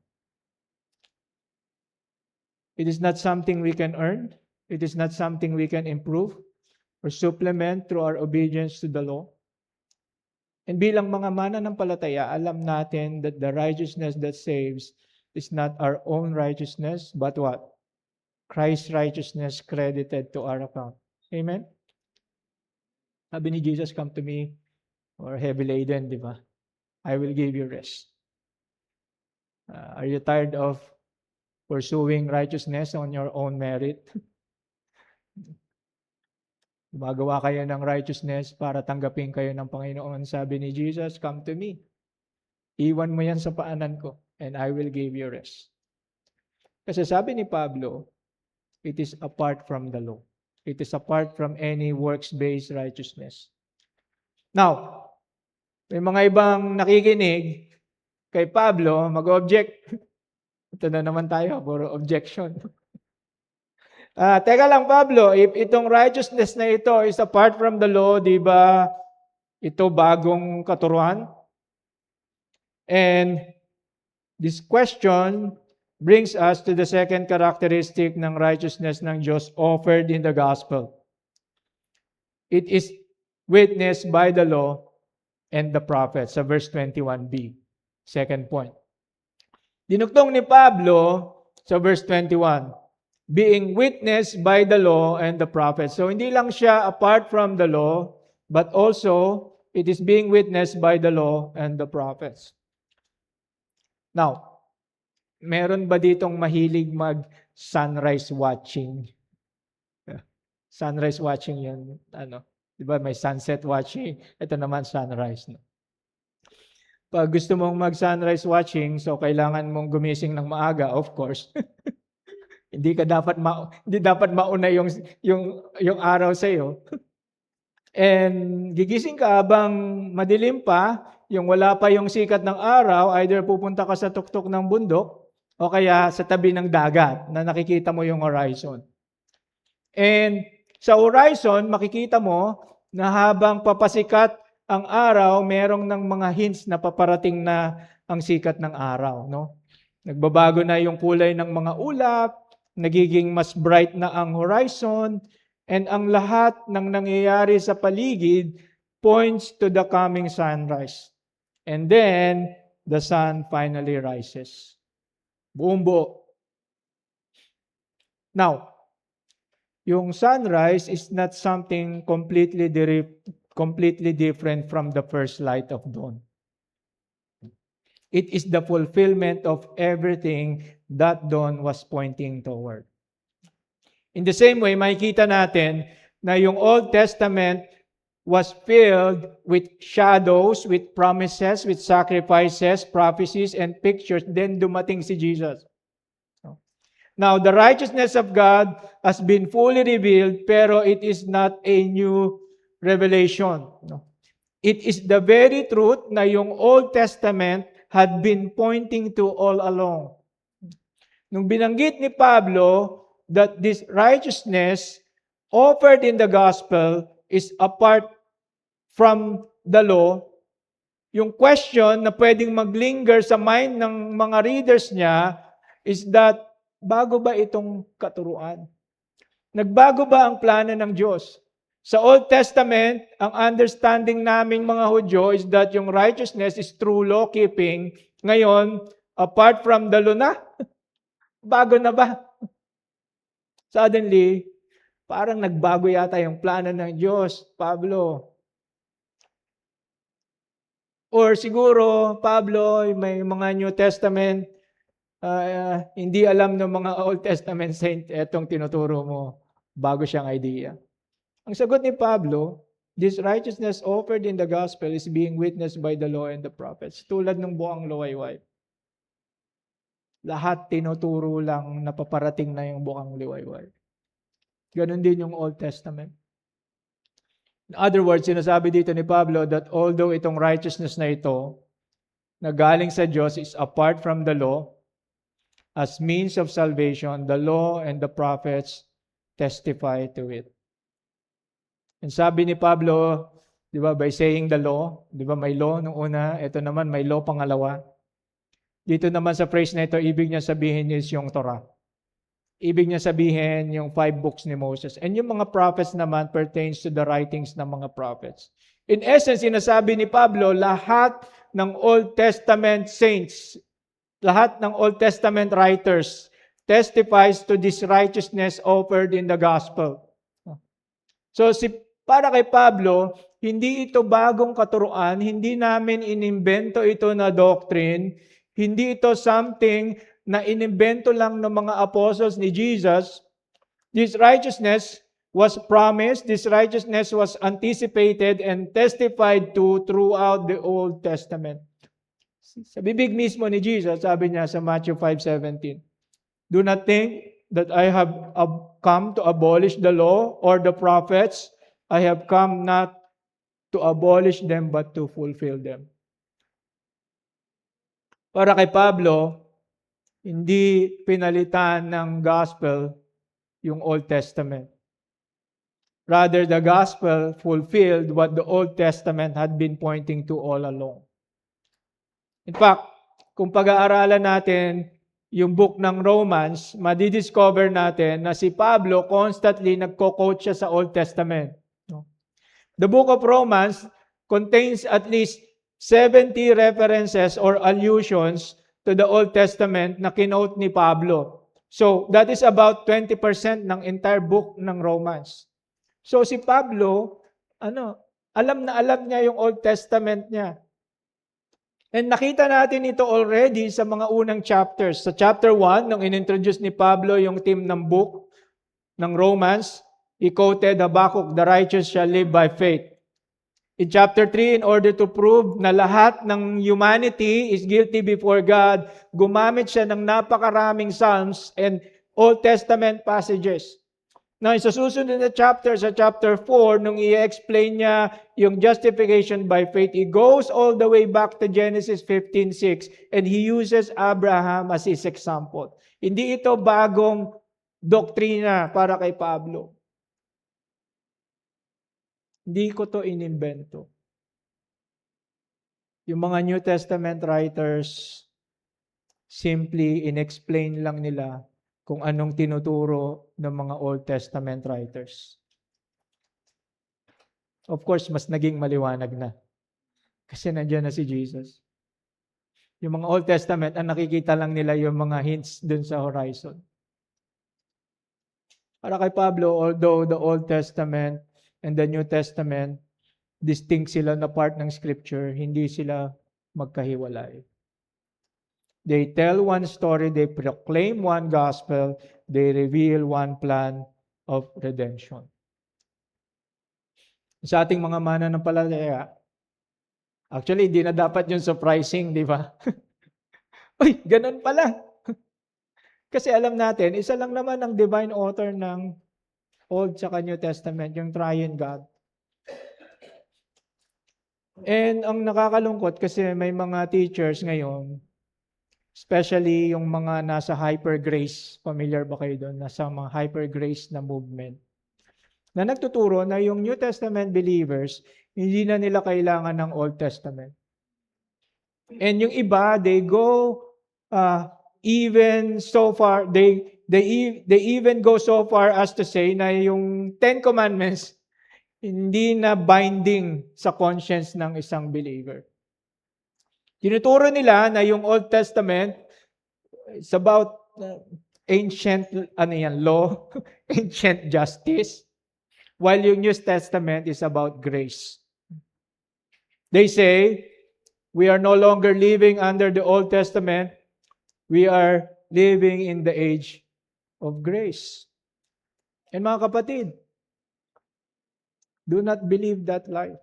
S3: It is not something we can earn. It is not something we can improve or supplement through our obedience to the law. And bilang mga mananampalataya, alam natin that the righteousness that saves is not our own righteousness, but what? Christ's righteousness credited to our account. Amen? Sabi ni Jesus, come to me, or heavy laden, di ba? I will give you rest. Are you tired of pursuing righteousness on your own merit? Gumagawa kayo ng righteousness para tanggapin kayo ng Panginoon. Sabi ni Jesus, come to me. Iwan mo yan sa paanan ko, and I will give you rest. Kasi sabi ni Pablo, it is apart from the law. It is apart from any works-based righteousness. Now, may mga ibang nakikinig kay Pablo, mag-object. Ito na naman tayo, puro objection. Teka lang, Pablo, if itong righteousness na ito is apart from the law, di ba ito bagong katuruan? And this question brings us to the second characteristic ng righteousness ng Diyos offered in the gospel. It is witnessed by the law and the prophets, sa verse 21b. Second point. Dinugtong ni Pablo sa verse 21, being witnessed by the law and the prophets. So hindi lang siya apart from the law, but also it is being witnessed by the law and the prophets. Now, meron ba ditong mahilig mag-sunrise watching? Sunrise watching yan, di ba may sunset watching, ito naman sunrise. No? Pag gusto mong mag-sunrise watching, so kailangan mong gumising ng maaga, of course. Hindi dapat mauna yung araw sa iyo. And gigising ka habang madilim pa, yung wala pa yung sikat ng araw, either pupunta ka sa tuktok ng bundok o kaya sa tabi ng dagat na nakikita mo yung horizon. And sa horizon, makikita mo na habang papasikat ang araw, merong ng mga hints na paparating na ang sikat ng araw. No? Nagbabago na yung kulay ng mga ulap, nagiging mas bright na ang horizon, and ang lahat ng nangyayari sa paligid points to the coming sunrise. And then, the sun finally rises. Buong buo. Now, yung sunrise is not something completely different from the first light of dawn. It is the fulfillment of everything that dawn was pointing toward. In the same way, makikita natin na yung Old Testament was filled with shadows, with promises, with sacrifices, prophecies, and pictures. Then dumating si Jesus. Now, the righteousness of God has been fully revealed, pero it is not a new revelation. No? It is the very truth na yung Old Testament had been pointing to all along. Nung binanggit ni Pablo that this righteousness offered in the gospel is apart from the law, yung question na pwedeng maglinger sa mind ng mga readers niya is that, bago ba itong katuruan? Nagbago ba ang plano ng Diyos? Sa Old Testament, ang understanding naming mga Hudyo is that yung righteousness is through law-keeping. Ngayon, apart from the law na, bago na ba? Suddenly, parang nagbago yata yung plano ng Diyos, Pablo. Or siguro, Pablo, may mga New Testament, hindi alam ng mga Old Testament saint, etong tinuturo mo, bago siyang idea. Ang sagot ni Pablo, this righteousness offered in the gospel is being witnessed by the law and the prophets. Tulad ng buang luwayway. Lahat tinuturo lang na paparating na yung bukang liwayway. Ganon din yung Old Testament. In other words, sinasabi dito ni Pablo that although itong righteousness na ito, na galing sa Diyos is apart from the law, as means of salvation, the law and the prophets testify to it. And sabi ni Pablo, di ba, by saying the law, di ba may law nung una, ito naman may law pangalawa. Dito naman sa phrase na ito, ibig niya sabihin is yung Torah. Ibig niya sabihin yung 5 books ni Moses. And yung mga prophets naman pertains to the writings ng mga prophets. In essence, sinasabi ni Pablo, lahat ng Old Testament saints, lahat ng Old Testament writers testifies to this righteousness offered in the gospel. So para kay Pablo, hindi ito bagong katuruan, hindi namin inimbento ito na doctrine, hindi ito something na inimbento lang ng mga apostles ni Jesus. This righteousness was promised, this righteousness was anticipated and testified to throughout the Old Testament. Sa bibig mismo ni Jesus, sabi niya sa Matthew 5:17, do not think that I have come to abolish the law or the prophets. I have come not to abolish them but to fulfill them. Para kay Pablo, hindi pinalitan ng gospel yung Old Testament. Rather, the gospel fulfilled what the Old Testament had been pointing to all along. In fact, kung pag-aaralan natin yung book ng Romans, madidiscover natin na si Pablo constantly nagko-quote siya sa Old Testament. The book of Romans contains at least 70 references or allusions to the Old Testament na kinote ni Pablo. So, that is about 20% ng entire book ng Romans. So, si Pablo, alam na alam niya yung Old Testament niya. And nakita natin ito already sa mga unang chapters. Sa chapter 1, nung inintroduce ni Pablo yung theme ng book ng Romans, he quoted Habakkuk, the righteous shall live by faith. In chapter 3, in order to prove na lahat ng humanity is guilty before God, gumamit siya ng napakaraming Psalms and Old Testament passages. Now, sa susunod na chapter, sa chapter 4, nung i-explain niya yung justification by faith, he goes all the way back to Genesis 15:6 and he uses Abraham as his example. Hindi ito bagong doktrina para kay Pablo. Hindi ko to inimbento. Yung mga New Testament writers, simply inexplain lang nila kung anong tinuturo ng mga Old Testament writers. Of course, mas naging maliwanag na. Kasi nandiyan na si Jesus. Yung mga Old Testament, ang nakikita lang nila yung mga hints dun sa horizon. Para kay Pablo, although the Old Testament and the New Testament, distinct sila na part ng Scripture, hindi sila magkahiwalay. They tell one story, they proclaim one gospel, they reveal one plan of redemption. Sa ating mga mananampalataya, actually, hindi na dapat yung surprising, di ba? Uy, ganun pala. Kasi alam natin, isa lang naman ang divine author ng Old at New Testament, yung Triune God. And ang nakakalungkot kasi may mga teachers ngayon, especially yung mga nasa hyper grace, familiar ba kayo doon? Nasa mga hyper grace na movement, na nagtuturo na yung New Testament believers, hindi na nila kailangan ng Old Testament. And yung iba, they go even so far, they even go so far as to say na yung Ten Commandments hindi na binding sa conscience ng isang believer. Tinuturo nila na yung Old Testament is about ancient law, ancient justice, while yung New Testament is about grace. They say, we are no longer living under the Old Testament, we are living in the age of grace. And mga kapatid, do not believe that lie.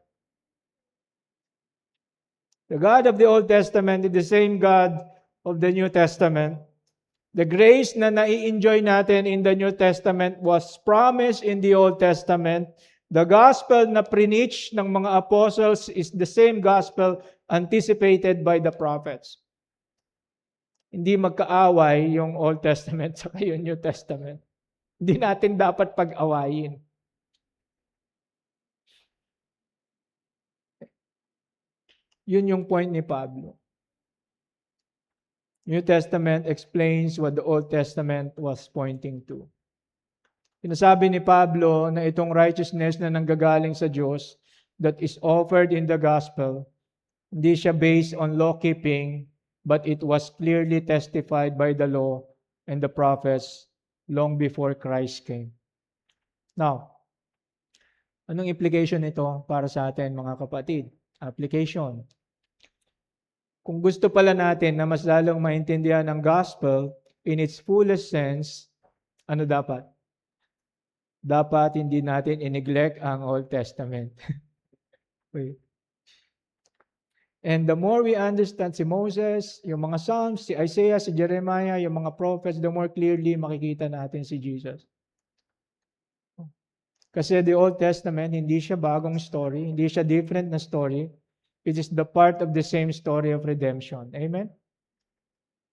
S3: The God of the Old Testament is the same God of the New Testament. The grace na nai-enjoy natin in the New Testament was promised in the Old Testament. The gospel na preach ng mga apostles is the same gospel anticipated by the prophets. Hindi magkaaway yung Old Testament sa yung New Testament. Hindi natin dapat pag-awayin. Yun yung point ni Pablo. New Testament explains what the Old Testament was pointing to. Sinasabi ni Pablo na itong righteousness na nanggagaling sa Diyos that is offered in the gospel, hindi siya based on law-keeping, but it was clearly testified by the law and the prophets long before Christ came. Now, anong implication nito para sa atin, mga kapatid? Application. Kung gusto pala natin na mas lalong maintindihan ang gospel in its fullest sense, ano dapat? Dapat hindi natin i-neglect ang Old Testament. And the more we understand si Moses, yung mga Psalms, si Isaiah, si Jeremiah, yung mga prophets, the more clearly makikita natin si Jesus. Kasi the Old Testament, hindi siya bagong story, hindi siya different na story. It is the part of the same story of redemption. Amen?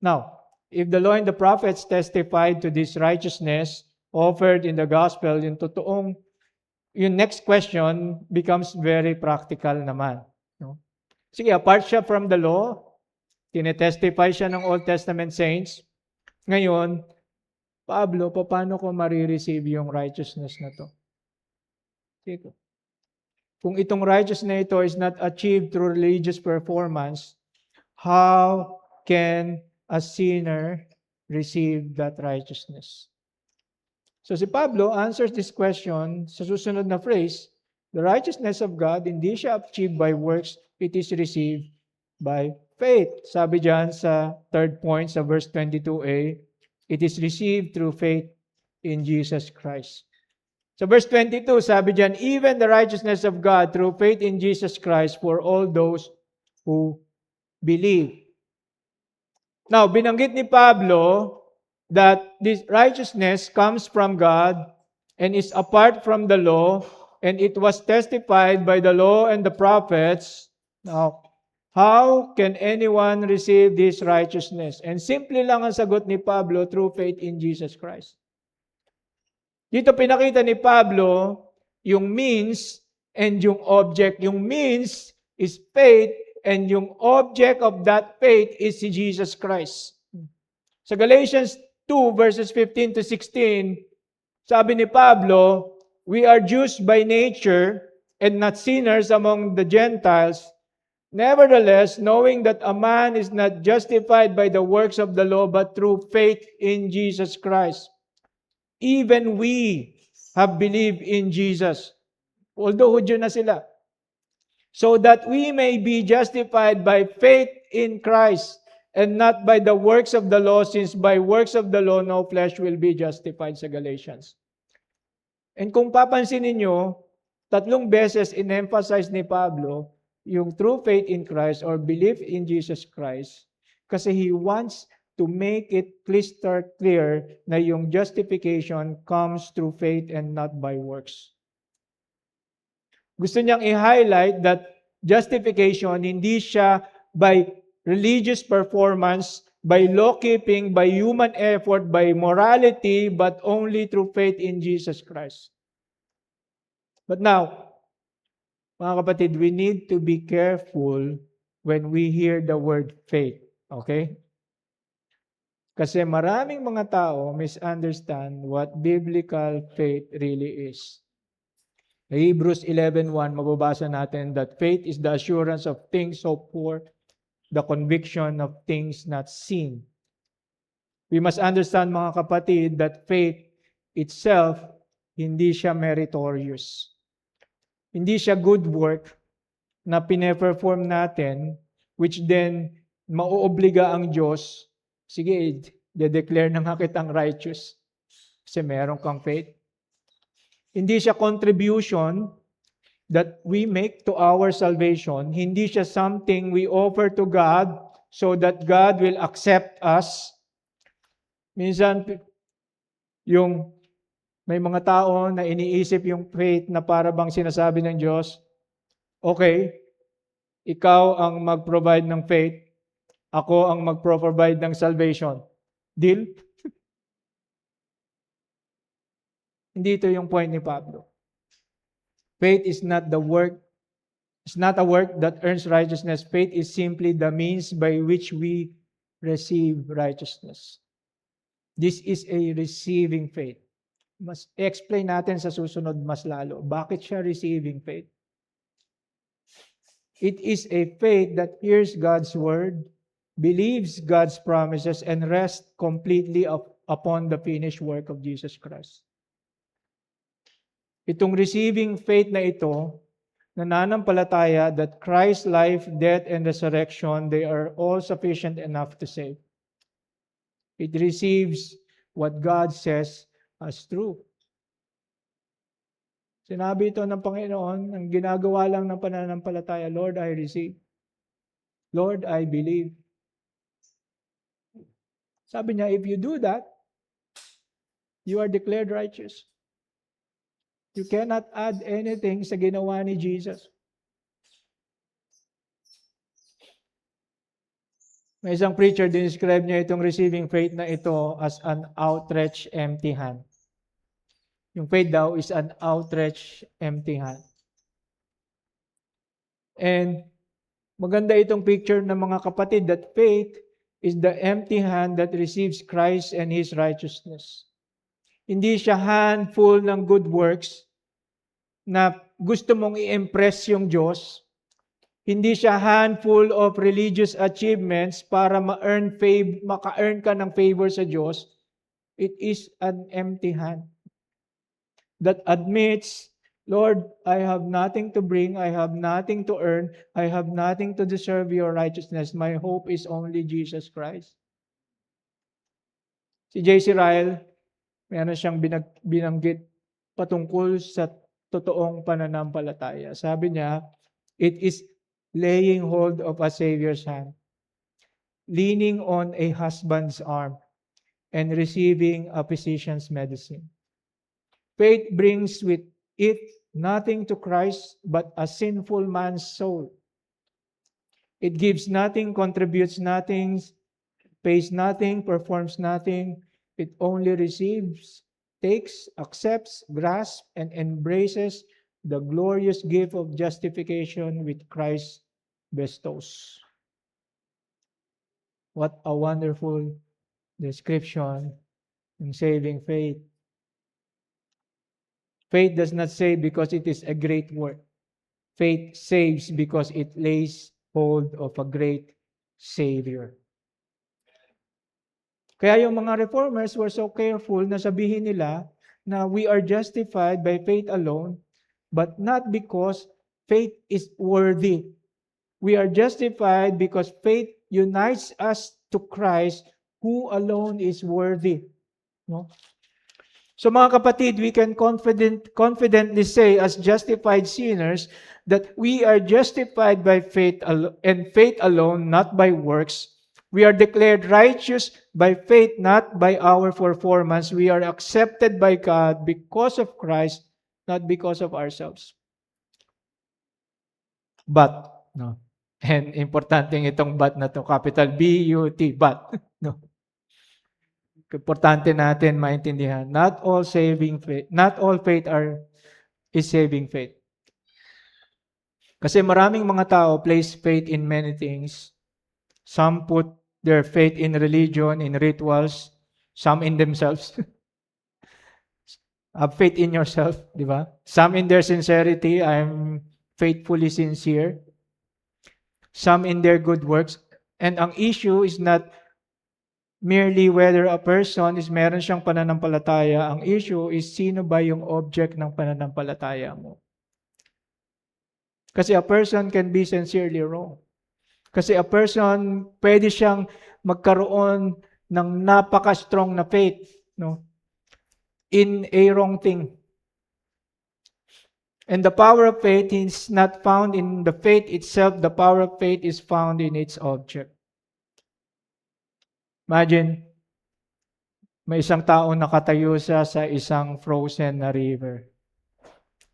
S3: Now, if the law and the prophets testified to this righteousness offered in the gospel, yung next question becomes very practical naman. No? Sige, apart siya from the law, tinetestify siya ng Old Testament saints. Ngayon, Pablo, paano ko marireceive yung righteousness na to? Sige. Kung itong righteousness na ito is not achieved through religious performance, how can a sinner receive that righteousness? So si Pablo answers this question sa susunod na phrase, the righteousness of God, hindi siya achieved by works, it is received by faith. Sabi diyan sa third point sa verse 22a, it is received through faith in Jesus Christ. So verse 22, sabi diyan, even the righteousness of God through faith in Jesus Christ for all those who believe. Now, binanggit ni Pablo that this righteousness comes from God and is apart from the law, and it was testified by the law and the prophets. Now, how can anyone receive this righteousness? And simple lang ang sagot ni Pablo, through faith in Jesus Christ. Dito pinakita ni Pablo yung means and yung object. Yung means is faith and yung object of that faith is si Jesus Christ. Sa Galatians 2 verses 15 to 16, sabi ni Pablo, we are Jews by nature and not sinners among the Gentiles. Nevertheless, knowing that a man is not justified by the works of the law but through faith in Jesus Christ. Even we have believed in Jesus, although Hudyo na sila, so that we may be justified by faith in Christ and not by the works of the law, since by works of the law no flesh will be justified, sa Galatians. And kung papansinin nyo, 3 beses in-emphasize ni Pablo yung true faith in Christ or belief in Jesus Christ kasi he wants to make it crystal clear na yung justification comes through faith and not by works. Gusto niyang i-highlight that justification, hindi siya by religious performance, by law-keeping, by human effort, by morality, but only through faith in Jesus Christ. But now, mga kapatid, we need to be careful when we hear the word faith. Okay? Kasi maraming mga tao misunderstand what biblical faith really is. Hebrews 11:1, mababasa natin that faith is the assurance of things hoped for, the conviction of things not seen. We must understand, mga kapatid, that faith itself, hindi siya meritorious. Hindi siya good work na pine-perform natin, which then mauobliga ang Diyos, sige, de-declare na nga kitang righteous kasi meron kang faith. Hindi siya contribution that we make to our salvation. Hindi siya something we offer to God so that God will accept us. Minsan, may mga tao na iniisip yung faith na para bang sinasabi ng Diyos, okay, ikaw ang mag-provide ng faith, ako ang mag-provide ng salvation. Deal? Hindi ito yung point ni Pablo. Faith is not a work that earns righteousness. Faith is simply the means by which we receive righteousness. This is a receiving faith. Mas explain natin sa susunod mas lalo. Bakit siya receiving faith? It is a faith that hears God's word, believes God's promises, and rests completely upon the finished work of Jesus Christ. Itong receiving faith na ito, nananampalataya that Christ's life, death, and resurrection, they are all sufficient enough to save. It receives what God says as true. Sinabi ito ng Panginoon, ang ginagawa lang ng pananampalataya, Lord, I receive. Lord, I believe. Sabi niya, if you do that, you are declared righteous. You cannot add anything sa ginawa ni Jesus. May isang preacher, describe niya itong receiving faith na ito as an outstretched empty hand. Yung faith daw is an outstretched empty hand. And maganda itong picture ng mga kapatid that faith is the empty hand that receives Christ and His righteousness. Hindi siya handful ng good works na gusto mong i-impress yung Diyos. Hindi siya handful of religious achievements para maka-earn ka ng favor sa Diyos. It is an empty hand that admits, Lord, I have nothing to bring, I have nothing to earn, I have nothing to deserve your righteousness. My hope is only Jesus Christ. Si J.C. Ryle, meron siyang binanggit patungkol sa totoong pananampalataya. Sabi niya, it is laying hold of a Savior's hand, leaning on a husband's arm, and receiving a physician's medicine. Faith brings with it nothing to Christ but a sinful man's soul. It gives nothing, contributes nothing, pays nothing, performs nothing. It only receives, takes, accepts, grasps, and embraces the glorious gift of justification which Christ bestows. What a wonderful description in saving faith. Faith does not save because it is a great work. Faith saves because it lays hold of a great Savior. Kaya yung mga reformers were so careful na sabihin nila na we are justified by faith alone, but not because faith is worthy. We are justified because faith unites us to Christ, who alone is worthy. No? So mga kapatid, we can confidently say as justified sinners that we are justified by faith and faith alone, not by works. We are declared righteous by faith, not by our performance. We are accepted by God because of Christ, not because of ourselves. But No? And importante itong but na to, capital B-U-T, but. No? Importante natin maintindihan, not all faith is saving faith. Kasi maraming mga tao place faith in many things. Some put their faith in religion, in rituals, some in themselves. Have faith in yourself, di ba? Some in their sincerity, I'm faithfully sincere. Some in their good works. And ang issue is not merely whether a person is meron siyang pananampalataya. Ang issue is sino ba yung object ng pananampalataya mo. Kasi a person can be sincerely wrong. Kasi a person, pwede siyang magkaroon ng napaka-strong na faith, no? In a wrong thing. And the power of faith is not found in the faith itself. The power of faith is found in its object. Imagine, may isang tao nakatayo sa isang frozen na river.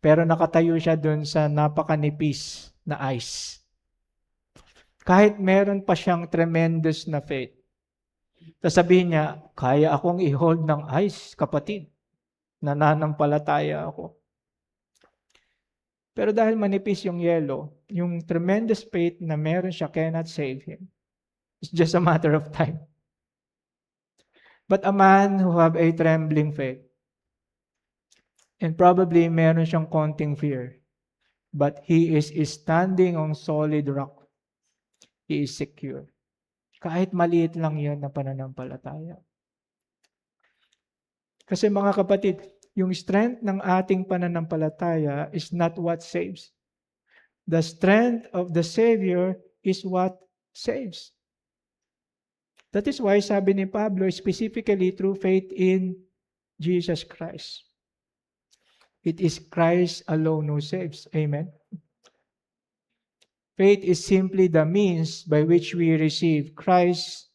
S3: Pero nakatayo siya dun sa napakanipis na ice. Kahit meron pa siyang tremendous na faith. Sasabihin niya, kaya akong i-hold ng ice, kapatid. Nananampalataya ako. Pero dahil manipis yung yelo, yung tremendous faith na meron siya cannot save him. It's just a matter of time. But a man who have a trembling faith, and probably meron siyang konting fear, but he is standing on solid rock. He is secure. Kahit maliit lang yun na pananampalataya. Kasi mga kapatid, yung strength ng ating pananampalataya is not what saves. The strength of the Savior is what saves. That is why sabi ni Pablo, specifically through faith in Jesus Christ. It is Christ alone who saves. Amen? Faith is simply the means by which we receive Christ.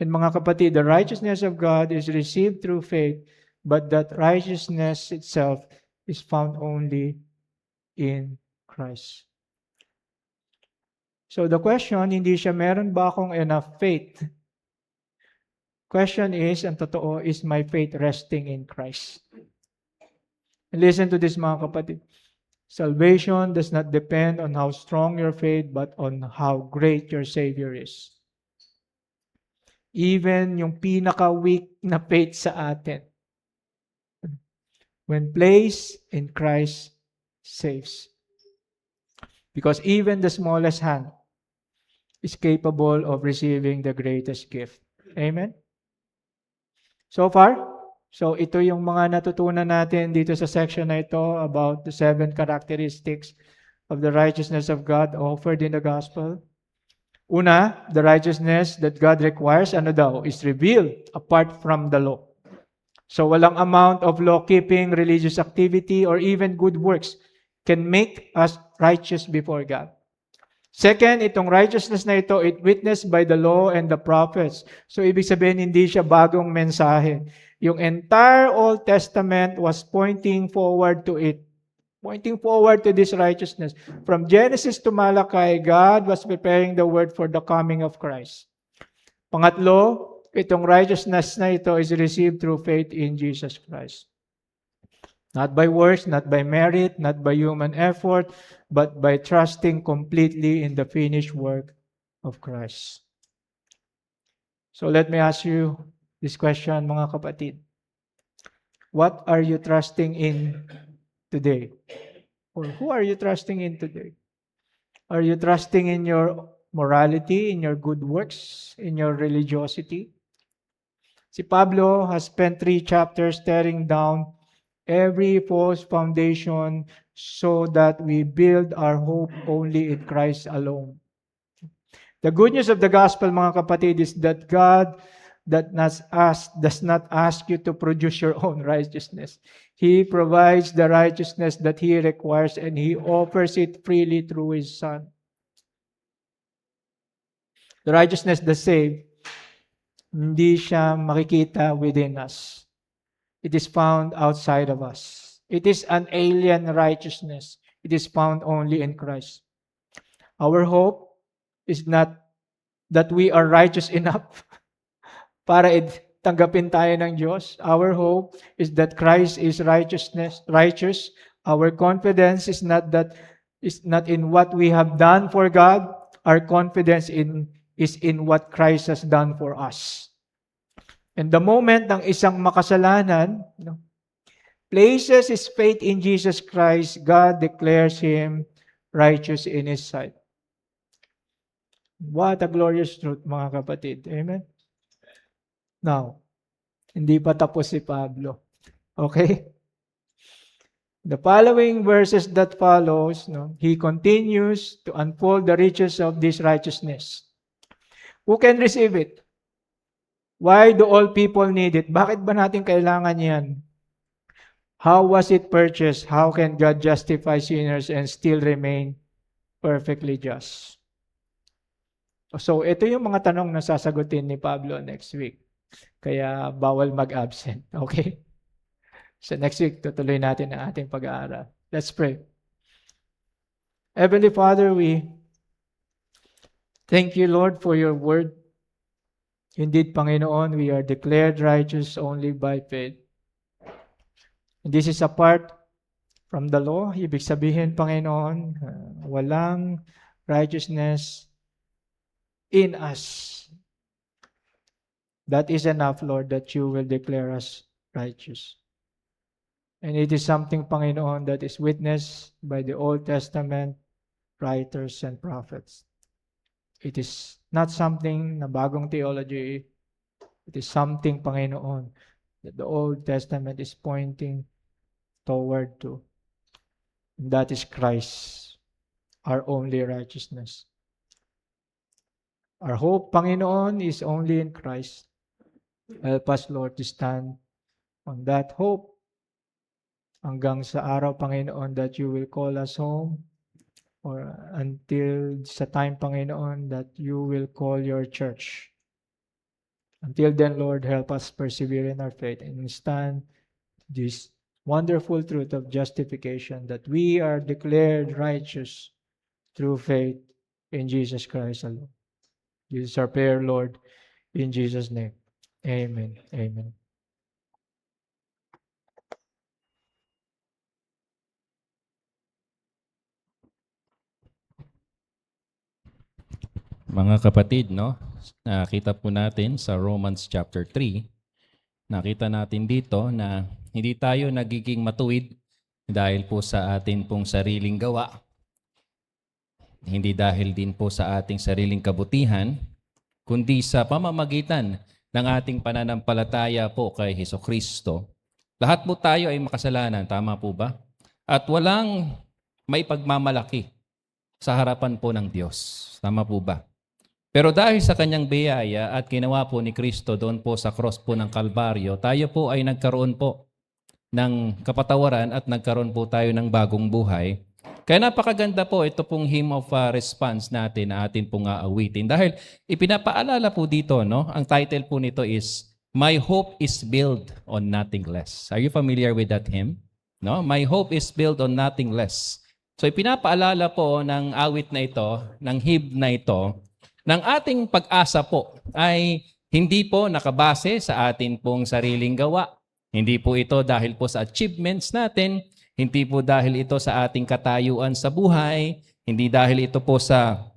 S3: And mga kapatid, the righteousness of God is received through faith, but that righteousness itself is found only in Christ. So the question, hindi siya meron ba akong enough faith? Question is, ang totoo, is my faith resting in Christ? And listen to this mga kapatid. Salvation does not depend on how strong your faith, but on how great your Savior is. Even yung pinaka-weak na faith sa atin, when placed in Christ, saves. Because even the smallest hand is capable of receiving the greatest gift. Amen? So far, so ito yung mga natutunan natin dito sa section na ito about the 7 characteristics of the righteousness of God offered in the gospel. Una, the righteousness that God requires, ano daw, is revealed apart from the law. So walang amount of law-keeping, religious activity, or even good works can make us righteous before God. Second, itong righteousness na ito, it witnessed by the law and the prophets. So ibig sabihin, hindi siya bagong mensahe. Yung entire Old Testament was pointing forward to it. Pointing forward to this righteousness. From Genesis to Malachi, God was preparing the word for the coming of Christ. Pangatlo, itong righteousness na ito is received through faith in Jesus Christ. Not by works, not by merit, not by human effort, but by trusting completely in the finished work of Christ. So let me ask you this question, mga kapatid. What are you trusting in today? Or who are you trusting in today? Are you trusting in your morality, in your good works, in your religiosity? Si Pablo has spent 3 chapters tearing down every false foundation so that we build our hope only in Christ alone. The good news of the gospel, mga kapatid, is that God does not ask you to produce your own righteousness. He provides the righteousness that He requires, and He offers it freely through His Son. The righteousness that saves, hindi siya makikita within us. It is found outside of us. It is an alien righteousness. It is found only in Christ. Our hope is not that we are righteous enough para tanggapin tayo ng Diyos. Our hope is that Christ is righteous. Our confidence is not in what we have done for God. Our confidence is in what Christ has done for us. And the moment ng isang makasalanan, places his faith in Jesus Christ, God declares him righteous in His sight. What a glorious truth, mga kapatid. Amen? Now, hindi pa tapos si Pablo. Okay? The following verses that follows, he continues to unfold the riches of this righteousness. Who can receive it? Why do all people need it? Bakit ba natin kailangan yan? How was it purchased? How can God justify sinners and still remain perfectly just? So, ito yung mga tanong na sasagutin ni Pablo next week. Kaya bawal mag-absent. Okay? So next week, tutuloy natin ang ating pag-aaral. Let's pray. Heavenly Father, we thank you, Lord, for your word. Indeed, Panginoon, we are declared righteous only by faith. And this is apart from the law. Ibig sabihin, Panginoon, walang righteousness in us. That is enough, Lord, that you will declare us righteous. And it is something, Panginoon, that is witnessed by the Old Testament writers and prophets. It is not something na bagong theology. It is something, Panginoon, that the Old Testament is pointing toward to. And that is Christ, our only righteousness. Our hope, Panginoon, is only in Christ. Help us, Lord, to stand on that hope hanggang sa araw, Panginoon, that you will call us home, or until sa time, Panginoon, that you will call your church. Until then, Lord, help us persevere in our faith and stand this wonderful truth of justification, that we are declared righteous through faith in Jesus Christ alone. This is our prayer, Lord, in Jesus' name. Amen. Amen.
S2: Mga kapatid, nakita po natin sa Romans chapter 3, nakita natin dito na hindi tayo nagiging matuwid dahil po sa atin pong sariling gawa. Hindi dahil din po sa ating sariling kabutihan, kundi sa pamamagitan ng ating pananampalataya po kay Hesukristo. Lahat po tayo ay makasalanan, tama po ba? At walang may pagmamalaki sa harapan po ng Diyos. Tama po ba? Pero dahil sa kanyang biyaya at ginawa po ni Kristo doon po sa cross po ng Kalbaryo, tayo po ay nagkaroon po ng kapatawaran at nagkaroon po tayo ng bagong buhay. Kaya napakaganda po ito pong hymn of response natin na atin pong aawitin. Dahil ipinapaalala po dito, ang title po nito is, My Hope is Built on Nothing Less. Are you familiar with that hymn? No? My hope is built on nothing less. So ipinapaalala po ng awit na ito, ng hymn na ito, ng ating pag-asa po ay hindi po nakabase sa atin pong sariling gawa. Hindi po ito dahil po sa achievements natin, hindi po dahil ito sa ating katayuan sa buhay, hindi dahil ito po sa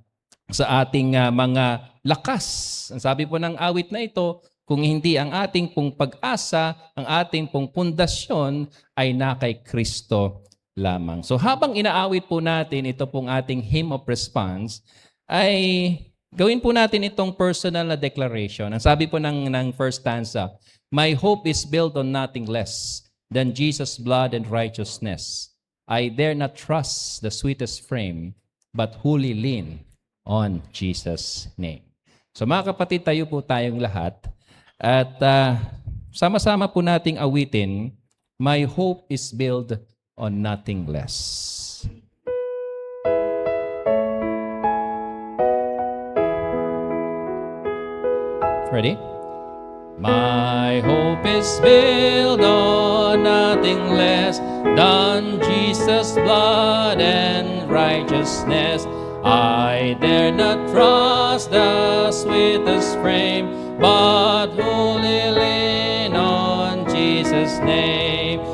S2: ating mga lakas. Ang sabi po ng awit na ito, kung hindi ang ating pong pag-asa, ang ating pong pundasyon ay na kay Kristo lamang. So habang inaawit po natin ito pong ating hymn of response, ay gawin po natin itong personal na declaration. Ang sabi po ng first stanza, My hope is built on nothing less than Jesus' blood and righteousness. I dare not trust the sweetest frame, but wholly lean on Jesus' name. So mga kapatid, tayo po tayong lahat. At sama-sama po nating awitin, My hope is built on nothing less. Ready? My hope is built on nothing less than Jesus' blood and righteousness. I dare not trust the sweetest frame, but wholly lean on Jesus' name.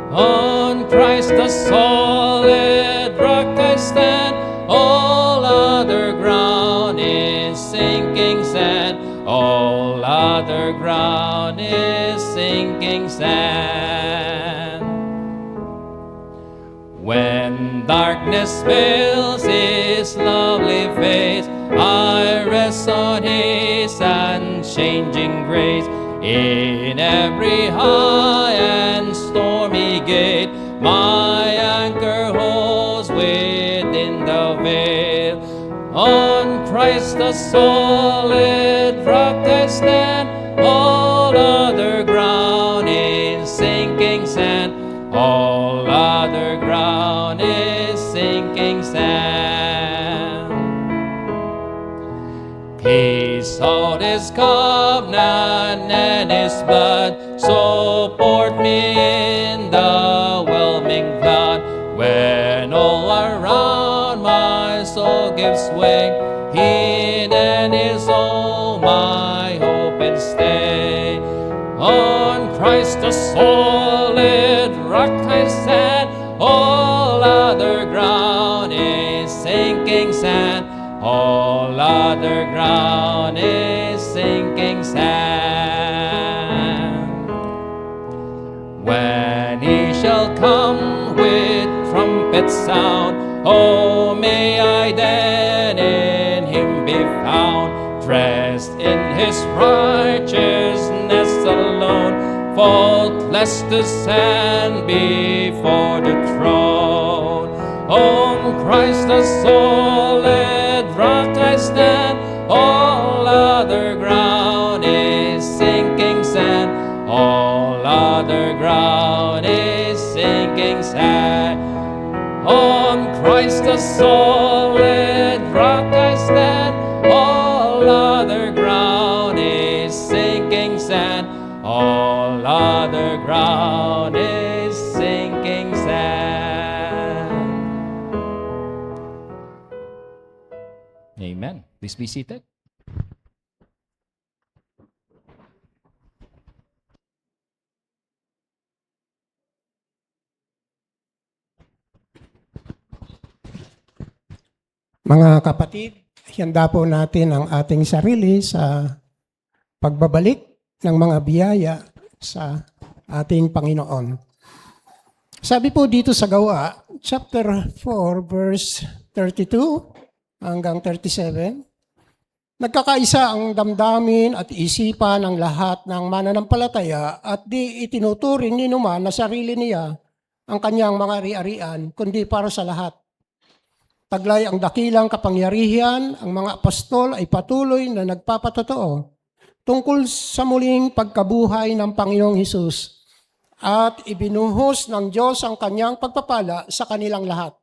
S2: On Christ the solid rock I stand, all other ground is sinking sand. All other ground is sinking sand. When darkness veils His lovely face, I rest on His unchanging grace. In every high and stormy gate, my anchor holds within the veil. On Christ the solid rock I stand, all other ground is sinking sand. All other ground is sinking sand. He sought His covenant and His blood, support me in the whelming flood. When all around my soul gives way, He then is all my hope and stay. On Christ the solid rock I stand, all other ground is sinking sand. All other ground is sinking sand. When He shall come with trumpet sound, oh, may I then in Him be found, dressed in His righteousness alone, faultless to stand before the throne. On Christ the solid rock I stand, all other ground is sinking sand. All other ground is sinking sand. On Christ the solid rock I stand, all other ground is sinking sand. All other ground is sinking sand. Amen. Please be seated.
S1: Mga kapatid, handa po natin ang ating sarili sa pagbabalik ng mga biyaya sa ating Panginoon. Sabi po dito sa Gawa, chapter 4, verse 32 hanggang 37, nagkakaisa ang damdamin at isipan ng lahat ng mananampalataya at di itinuturing ni numan na sarili niya ang kanyang mga ari-arian, kundi para sa lahat. Taglay ang dakilang kapangyarihan, ang mga apostol ay patuloy na nagpapatotoo tungkol sa muling pagkabuhay ng Panginoong Hesus at ibinuhos ng Diyos ang kanyang pagpapala sa kanilang lahat.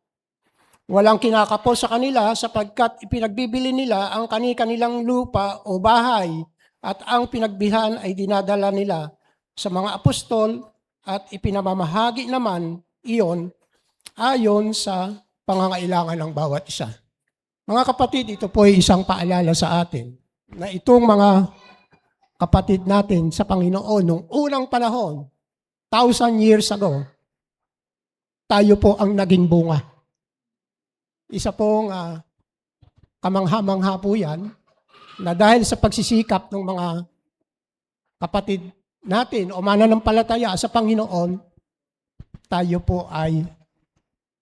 S1: Walang kinakapos sa kanila sapagkat ipinagbibili nila ang kanilang lupa o bahay at ang pinagbihan ay dinadala nila sa mga apostol at ipinamamahagi naman iyon ayon sa pangangailangan ng bawat isa. Mga kapatid, ito po ay isang paalala sa atin na itong mga kapatid natin sa Panginoon nung unang panahon, 1,000 years ago, tayo po ang naging bunga. Isa pong kamangha-mangha po yan na dahil sa pagsisikap ng mga kapatid natin o mananampalataya sa Panginoon, tayo po ay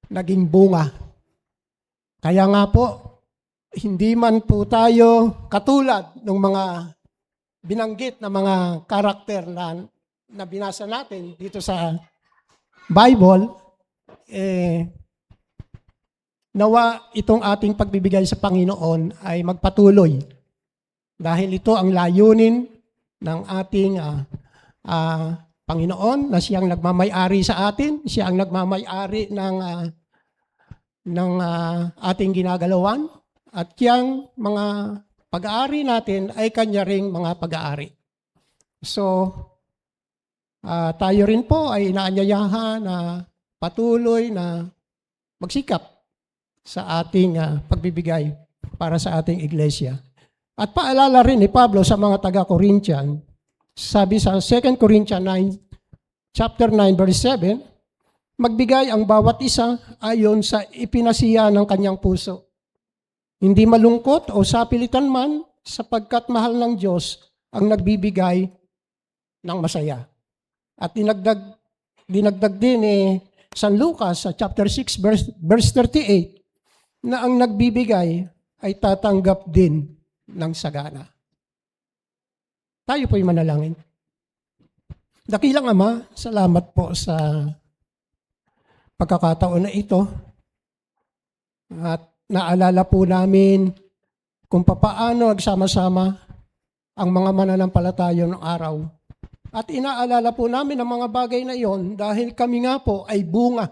S1: naging bunga. Kaya nga po, hindi man po tayo katulad ng mga binanggit na mga karakter na binasa natin dito sa Bible, nawa itong ating pagbibigay sa Panginoon ay magpatuloy. Dahil ito ang layunin ng ating Panginoon na siyang nagmamay-ari sa atin, siya ang nagmamay-ari ng ating ginagalawan at yang mga pag-aari natin ay kanya ring mga pag-aari. So, tayo rin po ay inaanyayahan na patuloy na magsikap sa ating pagbibigay para sa ating iglesia. At paalala rin ni Pablo sa mga taga-Corinthian, sabi sa 2 Corinthians 9, chapter 9, verse 7, magbigay ang bawat isa ayon sa ipinasiya ng kanyang puso. Hindi malungkot o sapilitan man, sapagkat mahal ng Diyos ang nagbibigay ng masaya. At dinagdag din ni San Lucas sa chapter 6, verse 38, na ang nagbibigay ay tatanggap din ng sagana. Tayo po'y manalangin. Dakilang Ama, salamat po sa pagkakataon na ito. At naalala po namin kung papaano nagsama-sama ang mga mananampalataya ng araw. At inaalala po namin ang mga bagay na iyon dahil kami nga po ay bunga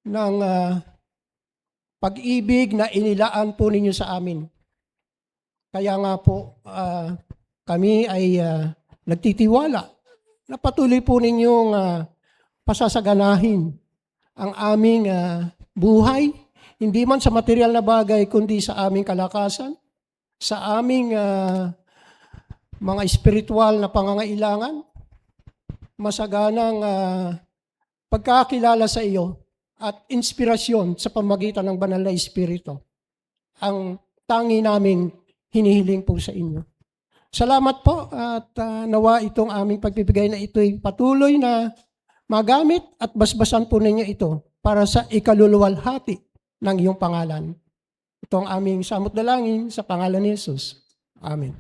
S1: ng pag-ibig na inilaan po ninyo sa amin. Kaya nga po kami ay nagtitiwala na patuloy po ninyong pasasaganahin ang aming buhay, hindi man sa material na bagay, kundi sa aming kalakasan, sa aming mga espiritual na pangangailangan, masaganang pagkakilala sa iyo at inspirasyon sa pamagitan ng banal na Espiritu. Ang tangi naming hinihiling po sa inyo. Salamat po at nawa itong aming pagbibigay na ito'y patuloy na magamit at basbasan po ninyo ito para sa ikaluluwalhati ng iyong pangalan. Ito ang aming samot dalangin sa pangalan ni Jesus. Amen.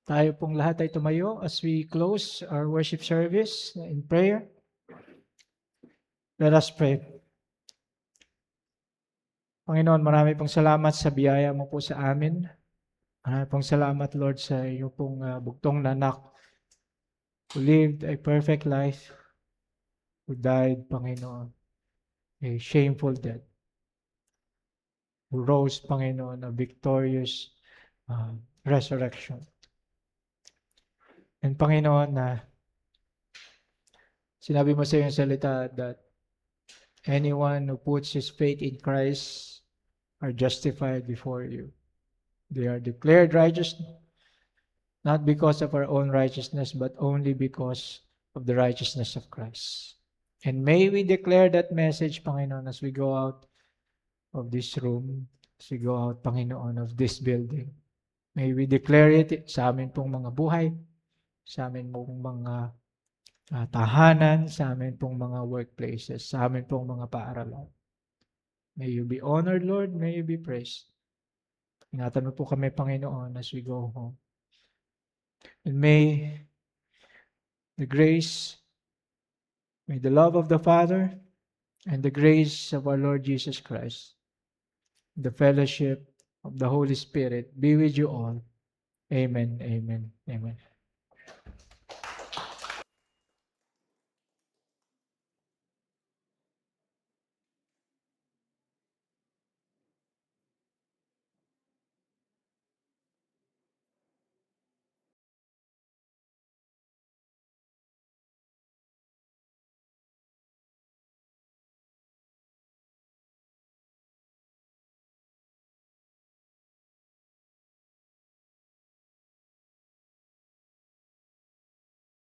S3: Tayo pong lahat ay tumayo as we close our worship service in prayer. Let us pray. Panginoon, marami pong salamat sa biyaya mo po sa amin. Marami pong salamat, Lord, sa iyo pong bugtong na anak who lived a perfect life, who died, Panginoon, a shameful death, who rose, Panginoon, a victorious resurrection. And Panginoon, na sinabi mo sa iyong salita that anyone who puts his faith in Christ are justified before you. They are declared righteous, not because of our own righteousness, but only because of the righteousness of Christ. And may we declare that message, Panginoon, as we go out of this room, as we go out, Panginoon, of this building. May we declare it sa amin pong mga buhay, sa amin pong mga tahanan, sa amin pong mga workplaces, sa amin pong mga paaralan. May you be honored, Lord. May you be praised. Ingatan mo po kami, Panginoon, as we go home. And may the grace, may the love of the Father, and the grace of our Lord Jesus Christ, the fellowship of the Holy Spirit be with you all. Amen, amen, amen.